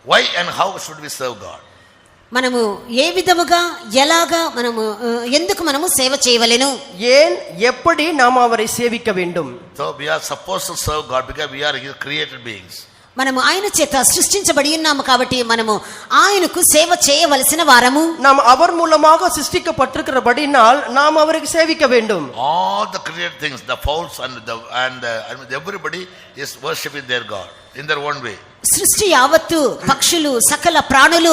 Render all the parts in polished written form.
Why and how should we serve God? మనము ఏ విధముగా ఎలాగా మనము ఎందుకు మనము సేవ చేయవలెను, ஏன் எப்படி நாம் அவரை சேவிக்க வேண்டும்? So we are supposed to serve God because we are His created beings. మనము ఆయన చేత సృష్టించబడి ఉన్నాము కాబట్టి మనము ఆయనకు సేవ చేయవలసిన వారము. நாம் அவர் மூலமாக சிருஷ்டிக்கப்பட்டிருக்கிறபடியால் நாம் அவருக்கு சேவிக்க வேண்டும். All the created things, the fowls and everybody is worshiping their God in their own way. సృష్టి యావత్తు, పక్షులు, సకల ప్రాణులు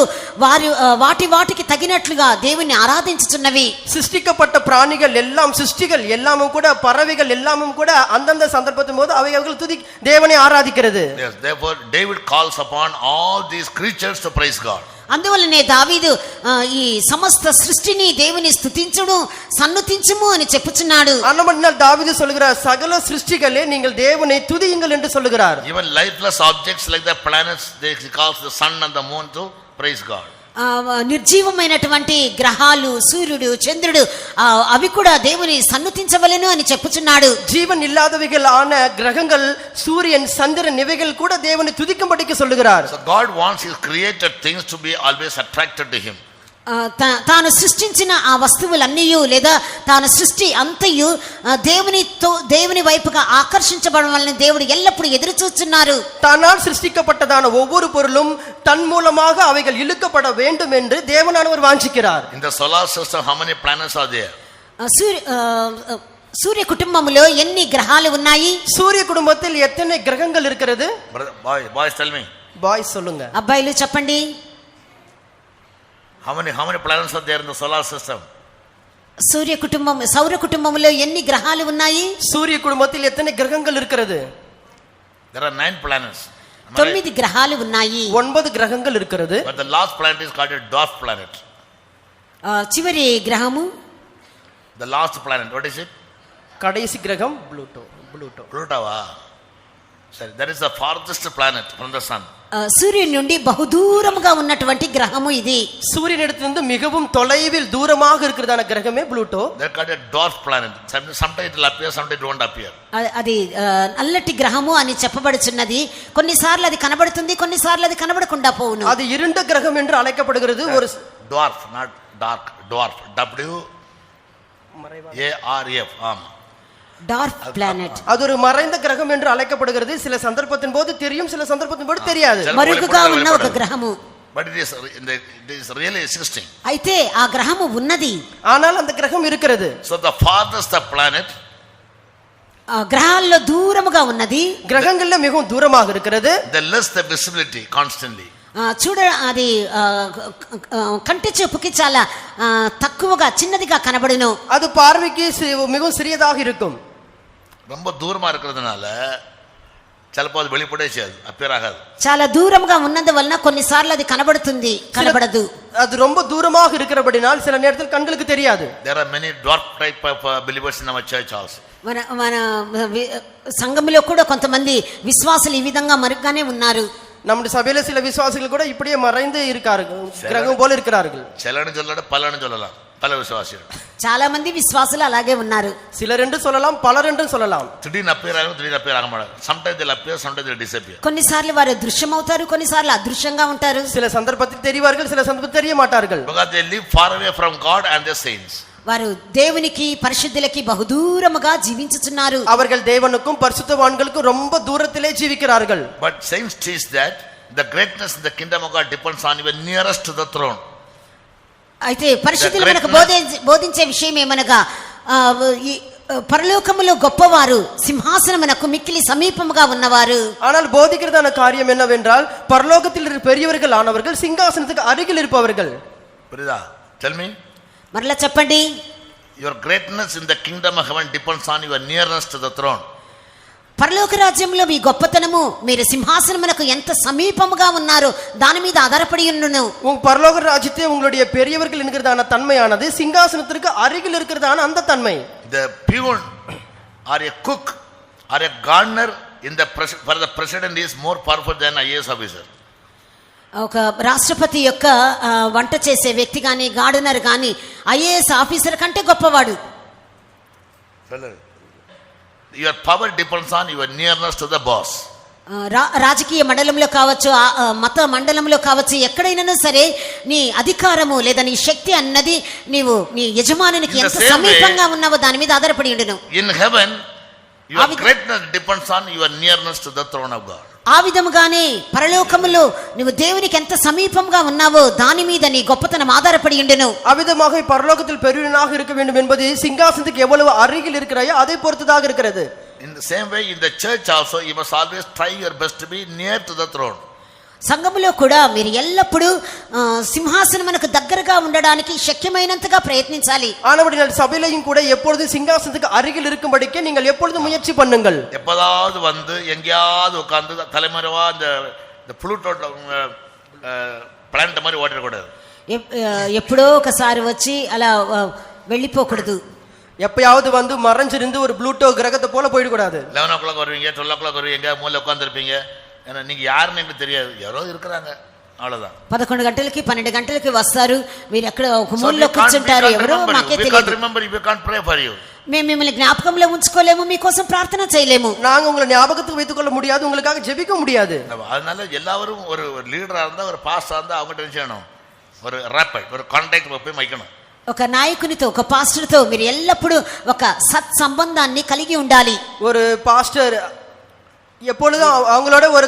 వాటికి తగినట్లుగా దేవుని ఆరాధించుచున్నవి. சிருஷ்டிக்கப்பட்ட பிராணிகள் எல்லாம், சிருஷ்டிகள் எல்லாமும் கூட, பறவைகள் எல்லாமும் கூட அந்தந்த சந்தர்ப்பத்தின் போது அவைகள் துதி தேவனை ஆராதிக்கிறது. Yes, therefore David calls upon all these creatures to praise God. అందువల్లనే దావీదు ఈ సమస్త సృష్టిని దేవుని స్తుతించును సన్నుతించుము అని చెప్పుచున్నాడు. అన్నమన్నాల్ దావీదు சொல்கிறார், சகல சிருஷ்டிகளே நீங்கள் தேவனை துதியுங்கள் என்று சொல்கிறார். Even lifeless objects like the planets, they calls the sun and the moon to praise God. నిర్జీవమైనటువంటి గ్రహాలు, సూర్యుడు, చంద్రుడు అవి కూడా దేవుని సన్నుతించవలెను అని చెప్పుచున్నాడు. జీవన్ ఇల్లాదవిகள் ఆన గ్రహங்கள், సూర్యన్, చంద్రన్ ఇవైகள் கூட தேவனை துதிக்கும்படிக்கு சொல்கிறார். So God wants His created things to be always attracted to Him. తాను సృష్టించిన ఆ వస్తువులన్నీ లేదా తాను సృష్టి అంతయు దేవుని వైపుగా ఆకర్షించబడవాలని దేవుడు ఎల్లప్పుడూ ఎదురు చూస్తున్నారు. தானால் சிருஷ்டிக்கப்பட்டதான ஒவ்வொரு பொருளும் தன் மூலமாக அவைகள் இழுக்கப்பட வேண்டும் என்று தேவனானவர் வாஞ்சிக்கிறார். In the solar system, how many planets are there? సూర్య కుటుంబములో ఎన్ని గ్రహాలు ఉన్నాయి? సూర్య కుటుంబத்தில் எத்தனை கிரகங்கள் இருக்கிறது? Boys tell me. బాయ్స్ சொல்லுங்க. అబ్బాయిలు చెప్పండి. How many planets are there in the solar system? సౌర కుటుంబములో ఎన్ని గ్రహాలు ఉన్నాయి? సూర్య కుటుంబத்தில் ఎన్ని గ్రహங்கள் இருக்கிறது? There are 9 planets. 9 గ్రహాలు ఉన్నాయి. 9 గ్రహங்கள் இருக்கிறது. But the last planet is called a dwarf planet. చివరి గ్రహము, the last planet, what is it? కడైసి గ్రహం Pluto. Pluto. Sorry, that is the farthest planet from the sun. సూర్యుని నుండి బహుదూరముగా ఉన్నటువంటి గ్రహము ఇది. సూర్యునిடத்திலிருந்து மிகவும் தொலைவில் தூரமாக இருக்கிறதான கிரகமே Pluto. They call it dwarf planet. Sometimes it will appear, sometimes it won't appear. అది నల్లటి గ్రహము అని చెప్పబడుచున్నది. కొన్నిసార్లు అది కనబడుతుంది, కొన్నిసార్లు అది కనబడకుండా పోవును. అది இருண்ட கிரகம் என்று அழைக்கப்படுகிறது. ஒரு dwarf, not dark, dwarf. W A R F. Dark planet. அது ஒரு மறைந்த கிரகம் என்று அழைக்கப்படுகிறது. சில சந்தர்ப்பத்தின் போது தெரியும், சில சந்தர்ப்பத்தின் போது தெரியாது. మరుగుగా ఉన్న ఒక గ్రహము. But it is really existing. అయితే ఆ గ్రహము ఉన్నది. ஆனால் அந்த கிரகம் இருக்கிறது. So the farthest planet, గ్రహాల్లో దూరముగా ఉన్నది, గ్రహంగల్లో మిகவும் దూరமாக இருக்கிறது. the less the visibility constantly. చూడ అది కంటి చూపుకి చాలా తక్కువగా చిన్నదిగా కనబడును. அது பார்வைக்கு மிகவும் சிறியதாக இருக்கும். ரொம்ப தூரமா இருக்கிறதுனால சிலப்போ அது வெளிப்படவே செய்யாது, அப்பியர் ஆகாது. చాలా దూరంగా ఉన్నందువలన కొన్నిసార్లు అది కనబడుతుంది, కనబడదు. அது ரொம்ப தூரமாக இருக்கிறபடினால் சில நேரத்தில் கண்களுக்கு தெரியாது. There are many dwarf type of believers in our church also. మన సంఘములో కూడా కొంతమంది విశ్వాసులు ఈ విధంగా మరుగుగానే ఉన్నారు. நம்முடைய சபையில சில விசுவாசிகள் கூட இப்படியே மறைந்து இருக்கார்கள், கிரகம் போல இருக்கிறார்கள். சிலன்னு சொல்லல, பலன்னு சொல்லலாம், பல விசுவாசிகள். చాలా మంది విశ్వాసులు అలాగే ఉన్నారు. சிலர் என்று சொல்லலாம், பலர் என்று சொல்லலாம். திடீர்னு appear ஆகும், திடீர்னு appear ஆக மாட்டாங்க. Sometimes they appear, sometimes they disappear. కొన్నిసార్లు వారు దృశ్యమవుతారు, కొన్నిసార్లు అదృశ్యంగా ఉంటారు. சில சந்தர்ப்பத்தில் தெரிவார்கள், சில சந்தர்ப்பத்தில் தெரிய மாட்டார்கள். Because they live far away from God and the saints. వారు దేవునికి, పరిశుద్ధులకి బహుదూరముగా జీవించుచున్నారు. அவர்கள் தேவனுக்கும் பரிசுத்தவான்களுக்கும் ரொம்ப தூரத்திலே ஜீவிக்கிறார்கள். But saints teach that the greatness in the kingdom of God depends on even nearest to the throne. అయితే పరిశుద్ధులు మనకు బోధించే విషయం ఏమనగా పరలోకములో గొప్పవారు సింహాసనమునకు మిక్కిలి సమీపముగా ఉన్నవారు. ஆனால் போதிக்கிறதான காரியம் என்னவென்றால் பரலோகத்தில் பெரியவர்கள் ஆனவர்கள் சிங்காசனத்துக்கு அருகில் இருப்பவர்கள். புரியுதா? Tell me. మరలా చెప్పండి. Your greatness in the kingdom of heaven depends on your nearness to the throne. పరలోక రాజ్యంలో మీ గొప్పతనము మీరు సింహాసనమునకు ఎంత సమీపముగా ఉన్నారో దాని మీద ఆధారపడి ఉండును. உங்க பரலோக ராஜ்யத்தை உங்களுடைய பெரியவர்கள் என்கிறதான தன்மையானது சிங்காசனத்திற்கு அருகில் இருக்கிறதான அந்த தன்மை. The peon or a cook or a gardener in the for the president is more powerful than IAS officer. ఒక రాష్ట్రపతి యొక్క వంట చేసే వ్యక్తి కానీ, గార్డెనర్ కానీ ఐఏఎస్ ఆఫీసర్ కంటే గొప్పవాడు. Your power depends on your nearness to the boss. రాజకీయ మండలంలో కావచ్చు, మత మండలంలో కావచ్చు, ఎక్కడైనా సరే నీ అధికారము లేదా నీ శక్తి అన్నది నీవు నీ యజమానునికి ఎంత సమీపంగా ఉన్నావో దాని మీద ఆధారపడి ఉండును. In heaven your greatness depends on your nearness to the throne of God. ఆ విధముగానే పరలోకములో నువ్వు దేవునికి ఎంత సమీపంగా ఉన్నావో దాని మీద నీ గొప్పతనం ఆధారపడి ఉండును. அவ்விதமாக பரலோகத்தில் பெரியவனாக இருக்க வேண்டும் என்பது சிங்காசனத்துக்கு எவ்வளவு அருகில் இருக்கிறாயோ அதை பொறுத்ததாக இருக்கிறது. In the same way, in the church also, you must always try your best to be near to the throne. సంఘములో కూడా మీరు ఎల్లప్పుడూ సింహాసనమునకు దగ్గరగా ఉండడానికి శక్యమైనంతగా ప్రయత్నించాలి. ஆனபடியால் சபையிலேயும் கூட எப்பொழுதும் சிங்காசனத்துக்கு அருகில் இருக்கும்படிக்கு நீங்கள் எப்பொழுதும் முயற்சி பண்ணுங்கள். எப்போதாவது வந்து எங்கேயாவது உட்கார்ந்து தலைமறைவா இந்த புளூட்டோ பிளானட் மாதிரி ஓட்டிடக்கூடாது. ఎప్పుడో ఒకసారి వచ్చి అలా వెళ్ళిపోకూడదు. எப்பயாவது வந்து மறைஞ்சிருந்து ஒரு ப்ளூட்டோ கிரகத்தை போல போயிடக்கூடாது. 11 o'clock வருவீங்க, 12 o'clock வருவீங்க, எங்க மூலையில உட்கார்ந்திருப்பீங்க. ஏன்னா நீங்க யாருன்னு எனக்கு தெரியாது, யாரோ இருக்கிறாங்க, అవ్వలేదా. 11 గంటలకి 12 గంటలకి వస్తారు, మీరు ఎక్కడ ఒక మూలలో కూర్చుంటారు, ఎవరో మాకే తెలియదు. Remember you can't pray for you. మేము మిమ్మల్ని జ్ఞాపకంలో ఉంచుకోలేము, మీకోసం ప్రార్థన చేయలేము. நாங்க உங்களை ஞாபகத்துக்கு வைத்துக் கொள்ள முடியாது, உங்களுக்காக ஜெபிக்க முடியாது. அதனால எல்லாரும் ஒரு லீடரா இருந்தா, ஒரு பாஸ்டரா இருந்தா அவங்க டென்ஷன் ஆகணும். ஒரு ராப்பர்ட், ஒரு கான்டாக்ட் போய் மைக்கணும். ఒక నాయకునితో, ఒక పాస్టర్తో మీరు ఎల్లప్పుడూ ఒక సత్ సంబంధాన్ని కలిగి ఉండాలి. ஒரு பாஸ்டர் எப்பொழுதும் அவங்களோட ஒரு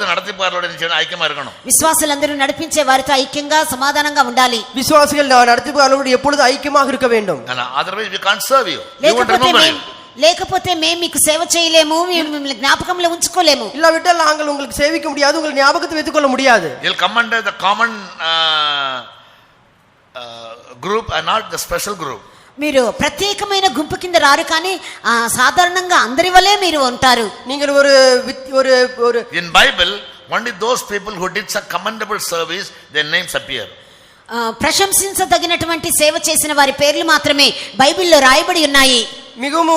நடத்திப்பாரோட ஐக்கியமா இருக்கணும். విశ్వాసులందరూ నడిపించే వారితో ఐక్యంగా సమాధానంగా ఉండాలి. விசுவாசிகள் நடத்திப்பாரோடு எப்பொழுதும் ఐక్యமாக இருக்க வேண்டும். otherwise we can't serve you. లేకపోతే మేము మీకు సేవ చేయలేము, మిమ్మల్ని జ్ఞాపకంలో ఉంచుకోలేము. இல்லாவிட்டால் நாங்கள் உங்களுக்கு சேவிக்க முடியாது, உங்களை ஞாபகத்தை வைத்துக் கொள்ள முடியாது. you'll come under the common group and not the special group. మీరు ప్రత్యేకమైన గుంపు కింద రారు, కానీ సాధారణంగా అందరి వలే మీరు ఉంటారు. நீங்கள் ஒரு in Bible only those people who did some commendable service, their names appear. ప్రశంసించదగినటువంటి సేవ చేసిన వారి పేర్లు మాత్రమే బైబిల్లో రాయబడి ఉన్నాయి. மிகவும்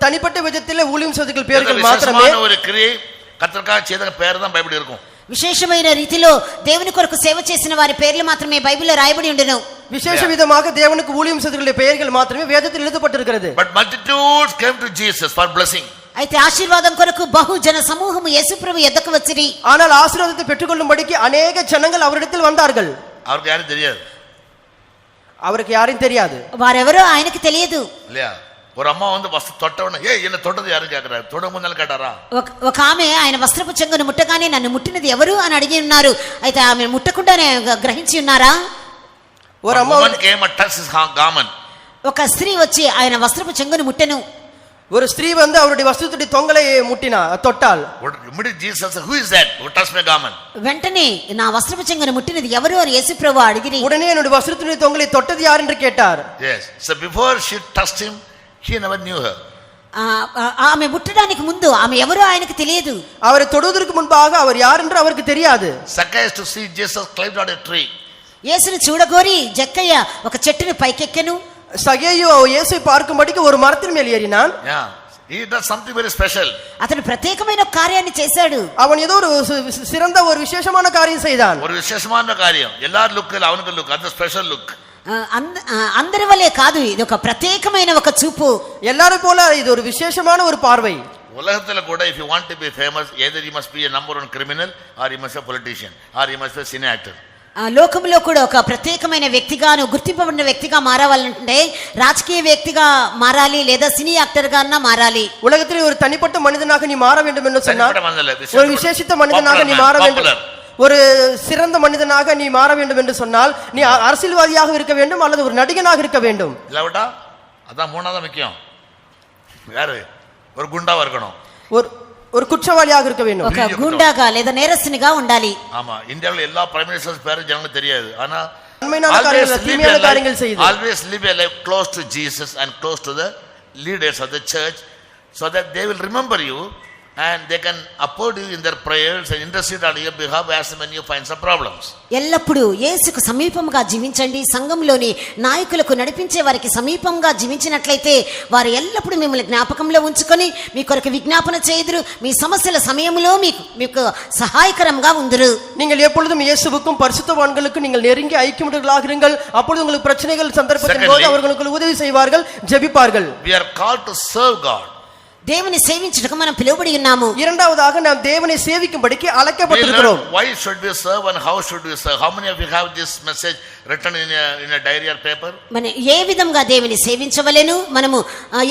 தனிப்பட்ட விதத்திலே ஊழியம் செய்தவர்கள் பேர்கள் மாத்திரமே. ஒரு கிரியை கர்த்தருக்காக செய்த பேர் தான் பைபிள் இருக்கும். విశేషమైన రీతిలో దేవుని కొరకు సేవ చేసిన వారి పేర్లు మాత్రమే బైబిల్లో రాయబడి ఉండును. விசேஷ விதமாக தேவனுக்கு ஊழியம் செய்தவர்களுடைய பெயர்கள் மாத்திரమే வேதத்தில் எழுதப்பட்டிருக்கிறது. But multitudes came to Jesus for blessing. అయితే ఆశీర్వాదం కొరకు బహుజన సమూహము యేసుప్రభు యొద్దకు వచ్చిరి. ஆனால் ஆசீర్వాదத்தை பெற்றுக்கொள்ளும்படிக்கு अनेक ஜனங்கள் அவரிடத்தில் வந்தார்கள். அவருக்கு யாரும் தெரியாது. அவருக்கு யாரையும் தெரியாது. వారెవరో ఆయనకి తెలియదు. இல்லையா? ஒரு அம்மா வந்து வஸ்து தொட்டவன, ஏய் என்ன தொட்டது யாரும் கேக்குறாரு, தொட முன்னால கேட்டாரா? ఒక ఆమె ఆయన వస్త్రపు చెంగును ముట్టగానే నన్ను ముట్టినది ఎవరు అని అడిగి ఉన్నారు. అయితే ఆమె ముట్టకుండానే గ్రహించి ఉన్నారా? ஒரு அம்மா came and touched his garment. ఒక స్త్రీ వచ్చి ఆయన వస్త్రపు చెంగును ముట్టెను. ஒரு ஸ்திரீ வந்து அவருடைய வஸ்திரத்துடைய தொங்கலை முட்டினா, தொட்டால். Immediately Jesus said, who is that who touched my garment? వెంటనే నా వస్త్రపు చెంగును ముట్టినది ఎవరు అని యేసుప్రభు అడిగిరి. உடனே என்னுடைய வஸ்திரத்துடைய தொங்கலை தொட்டது யார் என்று கேட்டார். Yes, so before she touched him, he never knew her. ఆమె ముట్టడానికి ముందు ఆమె ఎవరో ఆయనకు తెలియదు. அவரை தொடுவதற்கு முன்பாக அவர் யார் என்று அவருக்கு தெரியாது. Zacchaeus to see Jesus climbed on a tree. యేసుని చూడగోరి జక్కయ్య ఒక చెట్టుని పైకెక్కెను. సగేయు యేసుவை பார்க்கும்படிக்கு ஒரு மரத்தின் மேல் ஏறினான். Yeah, he does something very special. అతను ప్రత్యేకమైన కార్యాన్ని చేశాడు. அவன் ஏதோ ஒரு சிறந்த ஒரு விசேஷமான காரியம் செய்தான். ஒரு விசேஷமான காரியம். எல்லார் லுக்கில் அவனுக்கு லுக், அது ஸ்பெஷல் லுக். అందరి వలే కాదు, ఇది ఒక ప్రత్యేకమైన ఒక చూపు. எல்லாரும் போல இது ஒரு விசேஷமான ஒரு பார்வை. உலகத்துல கூட if you want to be famous, either you must be a number one criminal or you must be a politician or you must be a cine actor. లోకంలో కూడా ఒక ప్రత్యేకమైన వ్యక్తిగాను గుర్తింపబడిన వ్యక్తిగా మారాలంటే రాజకీయ వ్యక్తిగా మారాలి, లేదా సినీ యాక్టర్ గా మారాలి. உலகத்தில் ஒரு தனிப்பட்ட மனிதனாக நீ மாற வேண்டும் என்று சொன்னால், ஒரு விசேஷித்த மனிதனாக நீ மாற வேண்டும், ஒரு சிறந்த மனிதனாக நீ மாற வேண்டும் என்று சொன்னால் நீ அரசியல்வாதியாக இருக்க வேண்டும் அல்லது ஒரு நடிகனாக இருக்க வேண்டும். இல்லடா, அதான் மூணாவது முக்கியம். யாரு? ஒரு குண்டாவா இருக்கணும், ஒரு குற்றவாளியாக இருக்க வேண்டும், ఒక గుండాగా లేదా నేరస్తునిగా ఉండాలి. ஆமா, இந்தியாவுல எல்லா பிரைம் மினிஸ்டர்ஸ் பேரு ஜனங்களுக்கு தெரியாது. ஆனா நன்மையான காரியங்கள், தீமையான காரியங்கள் செய்து always live a life close to Jesus and close to the leaders of the church, so that they will remember you and they can uphold you in their prayers and intercede on your behalf as when you find some problems. ఎల్లప్పుడూ యేసుకు సమీపంగా జీవించండి. సంఘంలోని నాయకులకు నడిపించే వారికి సమీపంగా జీవించినట్లయితే వారు ఎల్లప్పుడూ మిమ్మల్ని జ్ఞాపకంలో ఉంచుకొని మీ కొరకు విజ్ఞాపన చేయుదురు. మీ సమస్యల సమయంలో మీకు సహాయకరంగా ఉందురు. நீங்கள் எப்பொழுதும் இயேசுவுக்கும் பரிசுத்தவான்களுக்கும் நீங்கள் நெருங்கி ஐக்கியமுள்ளவர்களாக இருங்கள். அப்பொழுது உங்களுக்கு பிரச்சனைகள் சந்தர்ப்பத்தின் போது அவர்களுக்கு உதவி செய்வார்கள், ஜெபிப்பார்கள். We are called to serve God. దేవుని సేవించుటకు మనం పిలువబడి ఉన్నాము. இரண்டாவதாக நாம் தேவனை சேவிக்கும்படிக்கு அழைக்கப்பட்டிருக்கிறோம். Why should we serve and how should we serve? How many of you have this message written in a diary or paper? మనం ఏ విధంగా దేవుని సేవించవలెను, మనము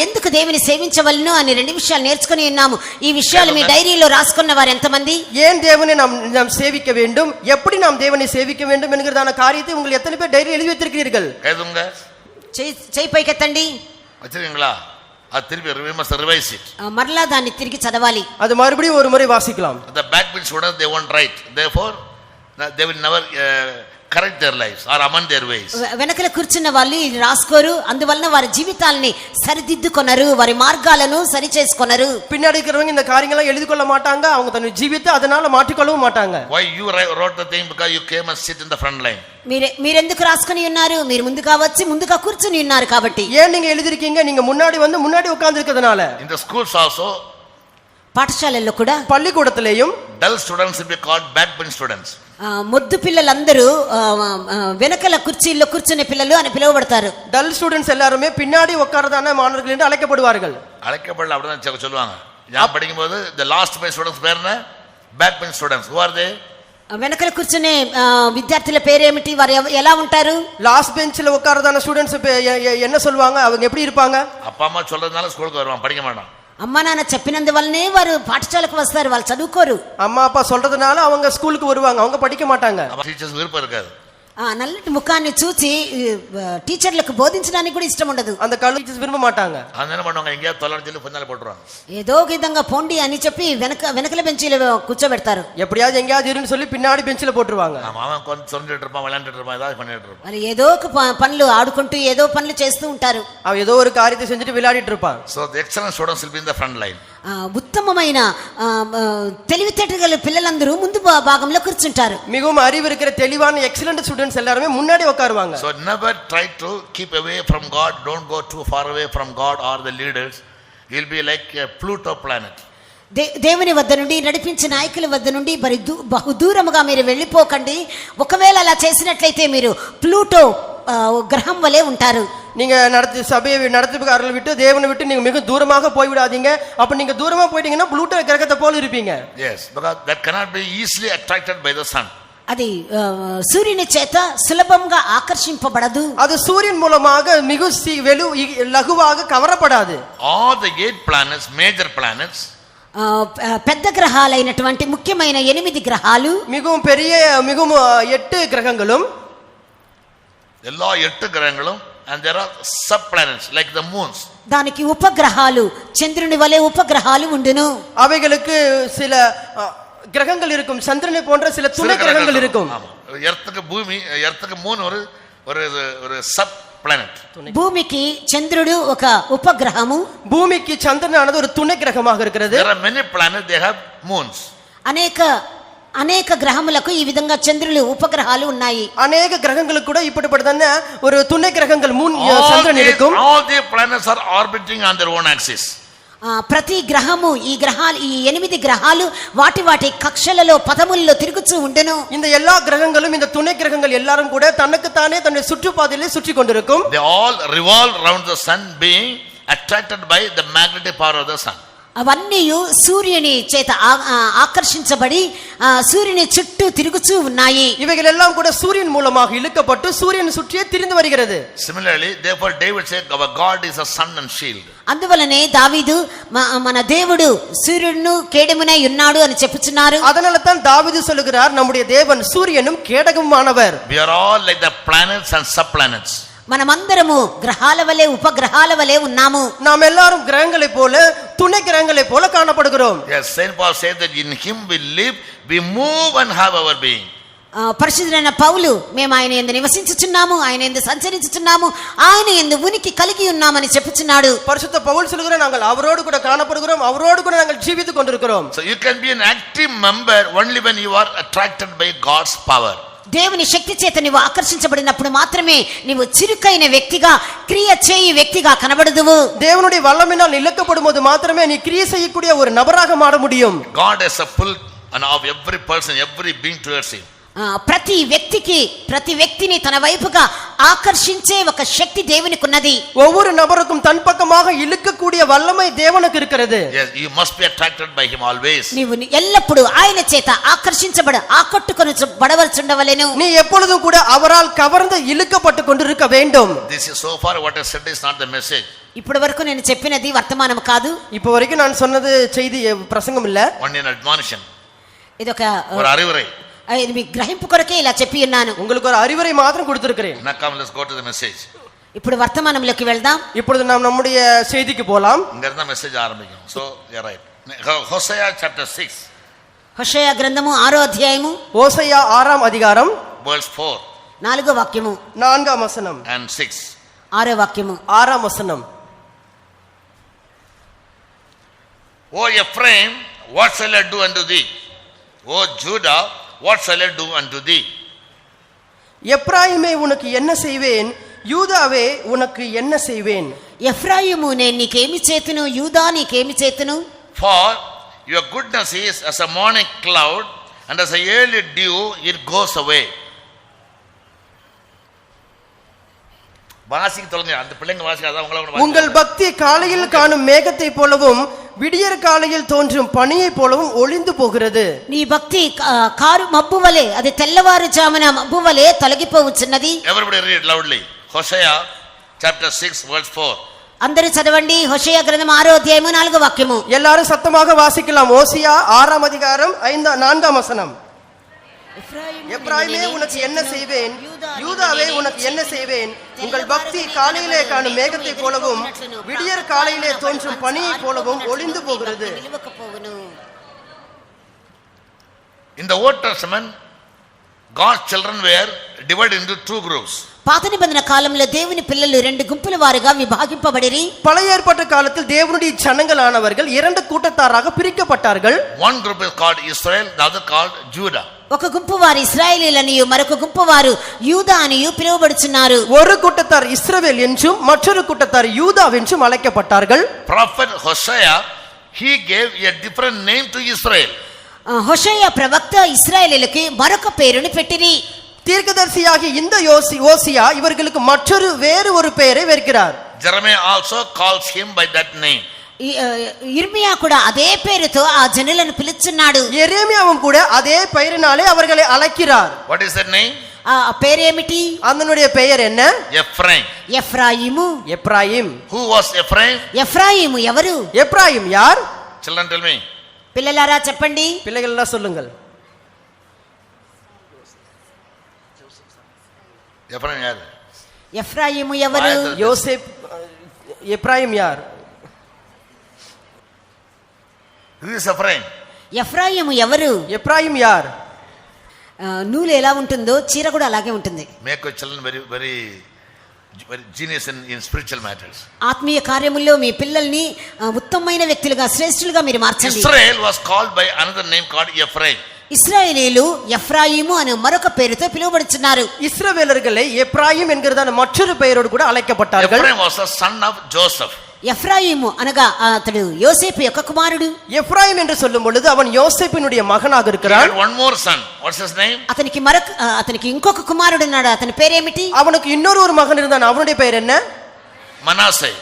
ఎందుకు దేవుని సేవించవలెను అని రెండు విషయాలు నేర్చుకొని ఉన్నాము. ఈ విషయాలు మీ డైరీలో రాసుకున్న వారు ఎంతమంది? ஏன் தேவனை நாம் சேவிக்க வேண்டும், எப்படி நாம் தேவனை சேவிக்க வேண்டும் என்கிறதான காரியத்தை உங்கள் எத்தனை பேர் டைரி எழுதி வைத்திருக்கிறீர்கள்? எதுங்க చేయి పైకెత్తండి. வச்சிருக்கீங்களா? அது திருப்பி we must revise it. మరలా దాన్ని తిరిగి చదవాలి. அது மறுபடியும் ஒரு முறை வாசிக்கலாம். The backbench students they won't write, therefore they will never correct their lives or amend their ways. వెనకల కూర్చున్న వాళ్ళు ఇది రాసుకోరు, అందువలన వారి జీవితాలని సరిదిద్దుకొనరు, వారి మార్గాలను సరి చేసుకొనరు. பின்னாடி இருக்கிறவங்க இந்த காரியங்களை எழுதி கொள்ள மாட்டாங்க, அவங்க தன் ஜீவித்தை அதனால மாற்றிக்கொள்ளவும் மாட்டாங்க. Why you wrote the thing? Because you came and sit in the front line. మీరెందుకు రాసుకొని ఉన్నారు? మీరు ముందుగా వచ్చి ముందుగా కూర్చుని ఉన్నారు కాబట్టి. ஏன் நீங்க எழுதிருக்கீங்க? நீங்க முன்னாடி வந்து முன்னாடி உட்கார்ந்து இருக்கிறதுனால. In the schools also, పాఠశాలల్లో కూడా, பள்ளிக்கூடத்திலேயும் dull students will be called backbench students. మొద్దు పిల్లలందరూ వెనకల కుర్చీల్లో కూర్చునే పిల్లలు అని పిలువబడతారు. டல் ஸ்டூடண்ட்ஸ் எல்லாரும் பின்னாடி உட்கார்றதான மாணவர்கள் என்று அழைக்கப்படுவார்கள். அழைக்கப்படல அப்படிதான் சொல்லுவாங்க. நான் படிக்கும்போது the last bench students பேர் என்ன? backbench students. Who are they? వెనకల కూర్చునే విద్యార్థుల పేరేమిటి? వారు ఎలా ఉంటారు? லாஸ்ட் பெஞ்சில உட்கார்றதான ஸ்டூடண்ட்ஸ் என்ன சொல்வாங்க? அவங்க எப்படி இருப்பாங்க? அப்பா அம்மா சொல்றதுனால ஸ்கூலுக்கு வருவான், படிக்க மாட்டான். అమ్మా నాన్న చెప్పినందువల్లనే వారు పాఠశాలకు వస్తారు, వాళ్ళు చదువుకోరు. అమ్మా அப்பா சொல்றதுனால அவங்க ஸ்கூலுக்கு வருவாங்க, அவங்க படிக்க மாட்டாங்க. టీచర్స్ விருப்பம் இருக்காது. నల్లటి ముఖాన్ని చూసి టీచర్లకు బోధించడానికి కూడా ఇష్టం ఉండదు. அந்த టీచర్స్ విரும்ப மாட்டாங்க. அதனால பண்ணுவாங்க, எங்கயா தொலைன்னு சொல்லி பின்னால போட்டுருவாங்க. ఏదో విధంగా పోండి అని చెప్పి వెనకల బెంచీలో కూర్చోబెడతారు. எப்படியாவது எங்கயாவது இருன்னு சொல்லி பின்னாடி பெஞ்சில போட்டுருவாங்க. அவன் கொஞ்சம் சொல்லிட்டு இருப்பான், விளையாண்டுட்டு இருப்பான், ஏதாவது பண்ணிட்டு இருப்பான். మరి ఏదో ఒక పనులు ఆడుకుంటూ ఏదో పనులు చేస్తూ ఉంటారు. அவன் ஏதோ ஒரு காரியத்தை செஞ்சுட்டு விளையாடிட்டு இருப்பான். So the excellent students will be in the front line. ఉత్తమమైన తెలివితేటగల పిల్లలందరూ ముందు భాగంలో కూర్చుంటారు. மிகவும் அறிவு இருக்கிற தெளிவான எக்ஸலென்ட் ஸ்டூடண்ட்ஸ் எல்லாரும் முன்னாடி உட்காருவாங்க. So never try to keep away from God. Don't go too far away from God or the leaders. You'll be like a Pluto planet. దేవుని వద్ద నుండి నడిపించే నాయకుల వద్ద నుండి బహు దూరముగా మీరు వెళ్ళిపోకండి. ఒకవేళ అలా చేసినట్లయితే మీరు ప్లూటో గ్రహం వలె ఉంటారు. நீங்க சபையை நடத்துபவர்களை விட்டு தேவனை விட்டு நீங்க மிக தூரமாக போய் விடாதீங்க. அப்ப நீங்க தூரமா போயிட்டீங்கன்னா புளூட்டோ கிரகத்தை போல இருப்பீங்க. Yes, because that cannot be easily attracted by the sun. అది సూర్యుని చేత సులభంగా ఆకర్షింపబడదు. அது சூரியன் மூலமாக மிக லகுவாக கவரப்படாது. All the 8 planets, major planets, పెద్ద గ్రహాలైనటువంటి ముఖ్యమైన 8 గ్రహాలు, மிகவும் பெரிய மிகவும் 8 கிரகங்களும், எல்லா 8 கிரகங்களும், and there are sub planets like the moons. దానికి ఉపగ్రహాలు, చంద్రుని వలె ఉపగ్రహాలు ఉండును. அவைகளுக்கு சில கிரகங்கள் இருக்கும், சந்திரனை போன்ற சில துணை கிரகங்கள் இருக்கும். எர்த்துக்கு பூமி, எர்த்துக்கு மூன் ஒரு சப் பிளானட். భూమికి చంద్రుడు ఒక ఉపగ్రహము, பூமிக்கு சந்திரனானது ஒரு துணை கிரகமாக இருக்கிறது. There are many planets, they have moons. అనేక గ్రహములకు ఈ విధంగా చంద్రులు ఉపగ్రహాలు ఉన్నాయి. అనేక கிரகங்களுக்கு கூட இப்படிப்பட்டதான ஒரு துணை கிரகங்கள் மூன் சந்திரன் இருக்கும். All the planets are orbiting on their own axis. ప్రతి గ్రహము ఈ 8 గ్రహాలు వాటి కక్షలలో పదముల్లో తిరుగుతూ ఉండును. இந்த எல்லா கிரகங்களும் இந்த துணை கிரகங்கள் எல்லாரும் கூட தனக்கு தானே தன்னுடைய சுற்றுப்பாதையிலே சுற்றி கொண்டிருக்கும். They all revolve around the sun, being attracted by the magnetic power of the sun. అవన్నీ సూర్యుని చేత ఆకర్షించబడి సూర్యుని చుట్టూ తిరుగుతూ ఉన్నాయి. இவைகள் எல்லாம் கூட சூரியன் மூலமாக இழுக்கப்பட்டு சூரியன் சுற்றியே திரிந்து வருகிறது. Similarly, therefore David said our God is a sun and shield. అందువలనే దావీదు మన దేవుడు సూర్యుడును కేడమునై ఉన్నాడు అని చెప్పుచున్నారు. அதனால தான் தாவீது சொல்கிறார் நம்முடைய தேவன் சூரியனும் கேடகமுமானவர். We are all like the planets and sub planets. మనమందరము గ్రహాల వలె ఉపగ్రహాల వలె ఉన్నాము. நாம் எல்லாரும் கிரகங்களை போல துணை கிரகங்களை போல காணப்படுகிறோம். Yes, Saint Paul said that in him we live, we move and have our being. పరిశుద్ధుడైన పౌలు మేము ఆయన యందు నివసించుచున్నాము, ఆయన యందు సంచరించుచున్నాము, ఆయన యందు ఉనికి కలిగి ఉన్నామని చెప్పుచున్నాడు. పరిశుద్ధ పౌలు சொல்கிறார் நாங்கள் அவரோடு கூட காணப்படுகிறோம், அவரோடு கூட நாங்கள் ஜீவித்துக் கொண்டிருக்கிறோம். So you can be an active member only when you are attracted by God's power. దేవుని శక్తి చేత నీవు ఆకర్షించబడినప్పుడు మాత్రమే నీవు చురుకైన వ్యక్తిగా, క్రియ చేయు వ్యక్తిగా కనబడదువు. தேவனுடைய வல்லமையினால் இழுக்கப்படும்போது மாத்திரமே நீ கிரியை செய்யக்கூடிய ஒரு நபராக மாற முடியும். God has a pull of every person, every being towards him. ప్రతి వ్యక్తిని తన వైపుగా ఆకర్షించే ఒక శక్తి దేవునికి ఉన్నది. ஒவ்வொரு நபருக்கும் தன் பக்கமாக இழுக்கக்கூடிய வல்லமை தேவனுக்கு இருக்கிறது. Yes, you must be attracted by him always. నీవు ఎల్లప్పుడూ ఆయన చేత ఆకర్షించబడవలచుండవలెను. நீ எப்பொழுதும் கூட அவரால் கவர்ந்து இழுக்கப்பட்டு கொண்டிருக்க வேண்டும். This is so far what I said is not the message. ఇప్పటి వరకు నేను చెప్పినది వర్తమానం కాదు. இப்போ வரைக்கும் நான் சொன்னது செய்தி பிரசங்கம் இல்ல. Only an admonition. ఇదొక ஒரு அறிவுரை. ఇది మీ గ్రహింపు కొరకే ఇలా చెప్పి ఉన్నాను. உங்களுக்கு ஒரு அறிவுரை மாத்திரம் கொடுத்திருக்கிறேன். Now come, let's go to the message. ఇప్పుడు వర్తమానంలోకి వెళ్దాం. இப்பொழுது நாம் நம்முடைய செய்திக்கு போலாம். இங்க இருந்தா மெசேஜ் ஆரம்பிக்கும். So you are right. Hosea chapter 6. హోషేయ గ్రంథము 6వ అధ్యాయము ஓசையா 6ஆம் அதிகாரம் verse 4 4వ వాక్యము 4ஆம் வசனம் and 6. 6వ వాక్యము 6ஆம் வசனம். O Ephraim, what shall I do unto thee? O Judah, what shall I do unto thee? எப்ராயிமே உனக்கு என்ன செய்வேன், யூதாவே உனக்கு என்ன செய்வேன். ఎఫ్రాయిము నేను నీకేమి చేతును, యూదా నీకేమి చేతును. For your goodness is as a morning cloud, and as a early dew it goes away. வாசிக்கு தொலைங்க, அந்த பிள்ளைங்க வாசிக்காத உங்களை. உங்கள் பக்தி காலையில் காணும் மேகத்தை போலவும் விடியற் காலையில் தோன்றும் பனியை போலவும் ஒளிந்து போகிறது. నీ భక్తి కారు మబ్బు వలె, అది తెల్లవారుజామున మబ్బు వలె తొలగిపోవచ్చున్నది. Everybody read loudly. Hosea chapter 6 verse 4. అందరూ చదవండి. హోషేయ గ్రంథం 6వ అధ్యాయము 4వ వాక్యము. எல்லாரும் சத்தமாக வாசிக்கலாம். ஓசியா 6ஆம் அதிகாரம் 4ஆம் வசனம். எப்ராயிமே உனக்கு என்ன செய்வேன், யூதாவே உனக்கு என்ன செய்வேன். உங்கள் பக்தி காலையிலே காணும் மேகத்தை போலவும் விடியற் காலையிலே தோன்றும் பனியை போலவும் ஒளிந்து போகிறது. In the Old Testament, God's children were divided into two groups. పాత నిబంధన కాలంలో దేవుని పిల్లలు రెండు గుంపుల వారుగా విభాగింపబడిరి. பழைய ஏற்பாட்டு காலத்தில் தேவனுடைய ஜனங்களானவர்கள் இரண்டு கூட்டத்தாராக பிரிக்கப்பட்டார்கள். One group is called Israel, the other called Judah. ఒక గుంపు వారు ఇశ్రాయేలీయులనియు మరొక గుంపు వారు యూదా అనియు పిలువబడుచున్నారు. ஒரு கூட்டத்தார் இஸ்ரவேல் என்றும் மற்றொரு கூட்டத்தார் யூதா என்றும் அழைக்கப்பட்டார்கள். Prophet Hosea, he gave a different name to Israel. హోషేయ ప్రవక్త ఇశ్రాయేలీయులకి మరొక పేరుని పెట్టిరి. தீர்க்கதரிசியாகிய இந்த ஓசியா இவர்களுக்கு மற்றொரு வேறு ஒரு பெயரை வைக்கிறார். Jeremiah also calls him by that name. ఇర్మియా కూడా అదే పేరుతో ఆ జనులను పిలుచున్నాడు. எரேமியாவும் கூட அதே பெயரினாலே அவர்களை அழைக்கிறார். What is that name? ఆ పేరేమిటి? அதனுடைய பெயர் என்ன? Ephraim. Ephraim. Ephraim. Who was Ephraim? ఎఫ్రాయిము ఎవరు? எப்ராயிம் யார்? Children, tell me. పిల్లలారా చెప్పండి. பிள்ளைகள் எல்லாம் சொல்லுங்கள். Ephraim யார்? ఎఫ్రాయిము ఎవరు? யோசேப். எப்ராயிம் யார்? Who is Ephraim? ఎఫ్రాయిము ఎవరు? எப்ராயிம் யார்? నూలు ఎలా ఉంటుందో చీర కూడా అలాగే ఉంటుంది. Make your children very very genius in spiritual matters. ఆత్మీయ కార్యముల్లో మీ పిల్లల్ని ఉత్తమమైన వ్యక్తులుగా, శ్రేష్ఠులుగా మీరు మార్చండి. Israel was called by another name called Ephraim. ఇశ్రాయేలీయులు ఎఫ్రాయిము అనే మరొక పేరుతో పిలువబడుచున్నారు. இஸ்ரவேலர்களை எப்ராயிம் என்கிறதான மற்றொரு பெயரோடு கூட அழைக்கப்பட்டார்கள். Ephraim was a son of Joseph. ఎఫ్రాయిము అనగా అతడు యోసేపు యొక్క కుమారుడు. எப்ராயிம் என்று சொல்லும் பொழுது அவன் யோசேப்பினுடைய மகனாக He இருக்கிறான். had one more son. What's his name? అతనికి ఇంకొక కుమారుడు ఉన్నాడు. అతని పేరేమిటి? அவனுக்கு இன்னொரு ஒரு மகன் இருந்தான். அவனுடைய பெயர் என்ன? Manasseh.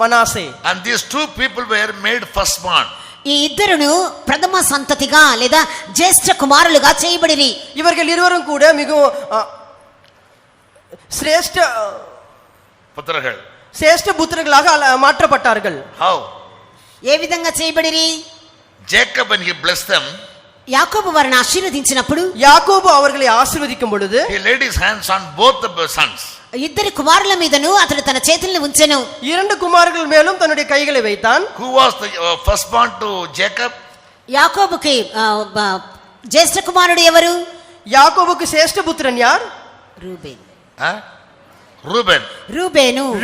Manasseh. And these two people were made firstborn. ఈ ఇద్దరును ప్రథమ సంతతిగా లేదా జ్యేష్ఠ కుమారులుగా చేయబడిరి. இவர்கள் இருவரும் கூட மிகவும் சிரேஷ்ட புத்திரர்கள். சிரேஷ்ட புத்திரர்களாக மாற்றப்பட்டார்கள். How? ఏ విధంగా చేయబడిరి? Jacob, when he blessed them, యాకోబు వారిని ఆశీర్వదించినప్పుడు, యాకోబు அவர்களை ஆசீர்வதிக்கும் பொழுது he laid his hands on both the sons. ఇద్దరి కుమారుల మీదను అతడు తన చేతుల్ని ఉంచెను. இரண்டு குமாரர்கள் மேலும் தன்னுடைய கைகளை வைத்தான். Who was the firstborn to Jacob? యాకోబుకి జ్యేష్ఠ కుమారుడు ఎవరు? యాకోబుకు శ్రేష్ఠ పుత్రన్ యార్? Reuben. Reuben.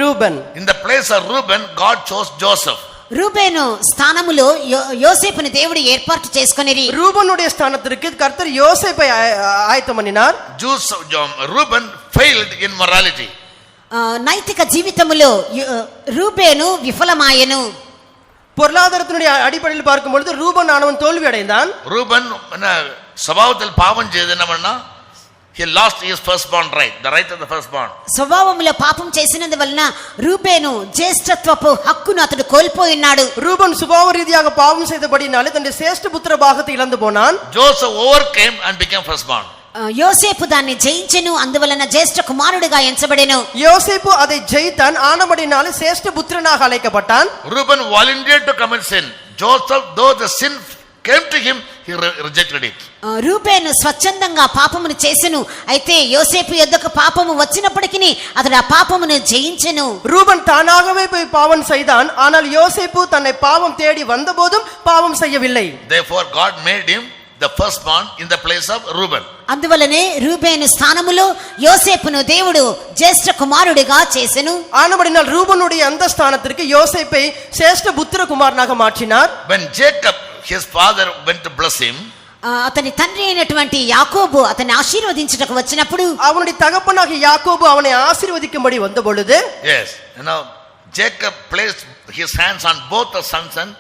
Reuben. In the place of Reuben, God chose Joseph. Reuben స్థానములో యోసేపుని దేవుడు ఏర్పాటు చేసుకొనిరి. రూబనుடைய స్థానத்திற்கு கர்த்தர் யோசேப்பை ஆயத்தம் பண்ணினார். Reuben failed in morality. నైతిక జీవితములో రూబేను విఫలమాయెను. பொருளாதாரத்தினுடைய அடிப்படையில் பார்க்கும் பொழுது ரூபன் ஆனவன் தோல்வி அடைந்தான். ரூபன் ஸ்வபாவத்தில் பாவம் செய்து என்ன பண்ணா? he lost his firstborn right, the right of the firstborn. స్వభావంలో పాపం చేసినందువలన రూబేను జ్యేష్ఠత్వపు హక్కును అతడు కోల్పోయినాడు. ரூபன் சுபாவ ரீதியாக பாவம் செய்தபடினாலே தன்னுடைய சேஷ்ட புத்திர பாகத்தை இழந்து போனான். Joseph overcame and became firstborn. యోసేపు దాన్ని జయించెను, అందువలన జ్యేష్ఠ కుమారుడిగా ఎంచబడెను. யோசேப்பு அதை ஜெயித்தான், ஆனபடினாலே சேஷ்ட புத்திரனாக அழைக்கப்பட்டான். Reuben volunteered to commit sin. Joseph, though the sin came to him, he rejected it. Reuben స్వచ్ఛందంగా పాపమును చేసెను, అయితే యోసేపు యొద్దకు పాపము వచ్చినప్పటికీ అతడు ఆ పాపమును జయించెను. ரூபன் தானாகவே போய் பாவம் செய்தான், ஆனால் யோசேப்பு தன்னை பாவம் தேடி வந்தபோதும் பாவம் செய்யவில்லை. Therefore God made him the firstborn in the place of Reuben. అందువలనే రూబేను స్థానములో యోసేపును దేవుడు జ్యేష్ఠ కుమారుడిగా చేసెను. ஆனபடினால் ரூபனுடைய அந்த ஸ்தானத்திற்கு யோசேப்பை சேஷ்ட புத்திர குமாரனாக மாற்றினார். When Jacob, his father, went to bless him, అతని తండ్రి అయినటువంటి యాకోబు అతన్ని ఆశీర్వదించుటకు వచ్చినప్పుడు, அவனுடைய தகப்பனாகிய யாக்கோபு அவனை ஆசீர்வதிக்கும்படி வந்த பொழுது, yes, Jacob placed his hands on both the sons and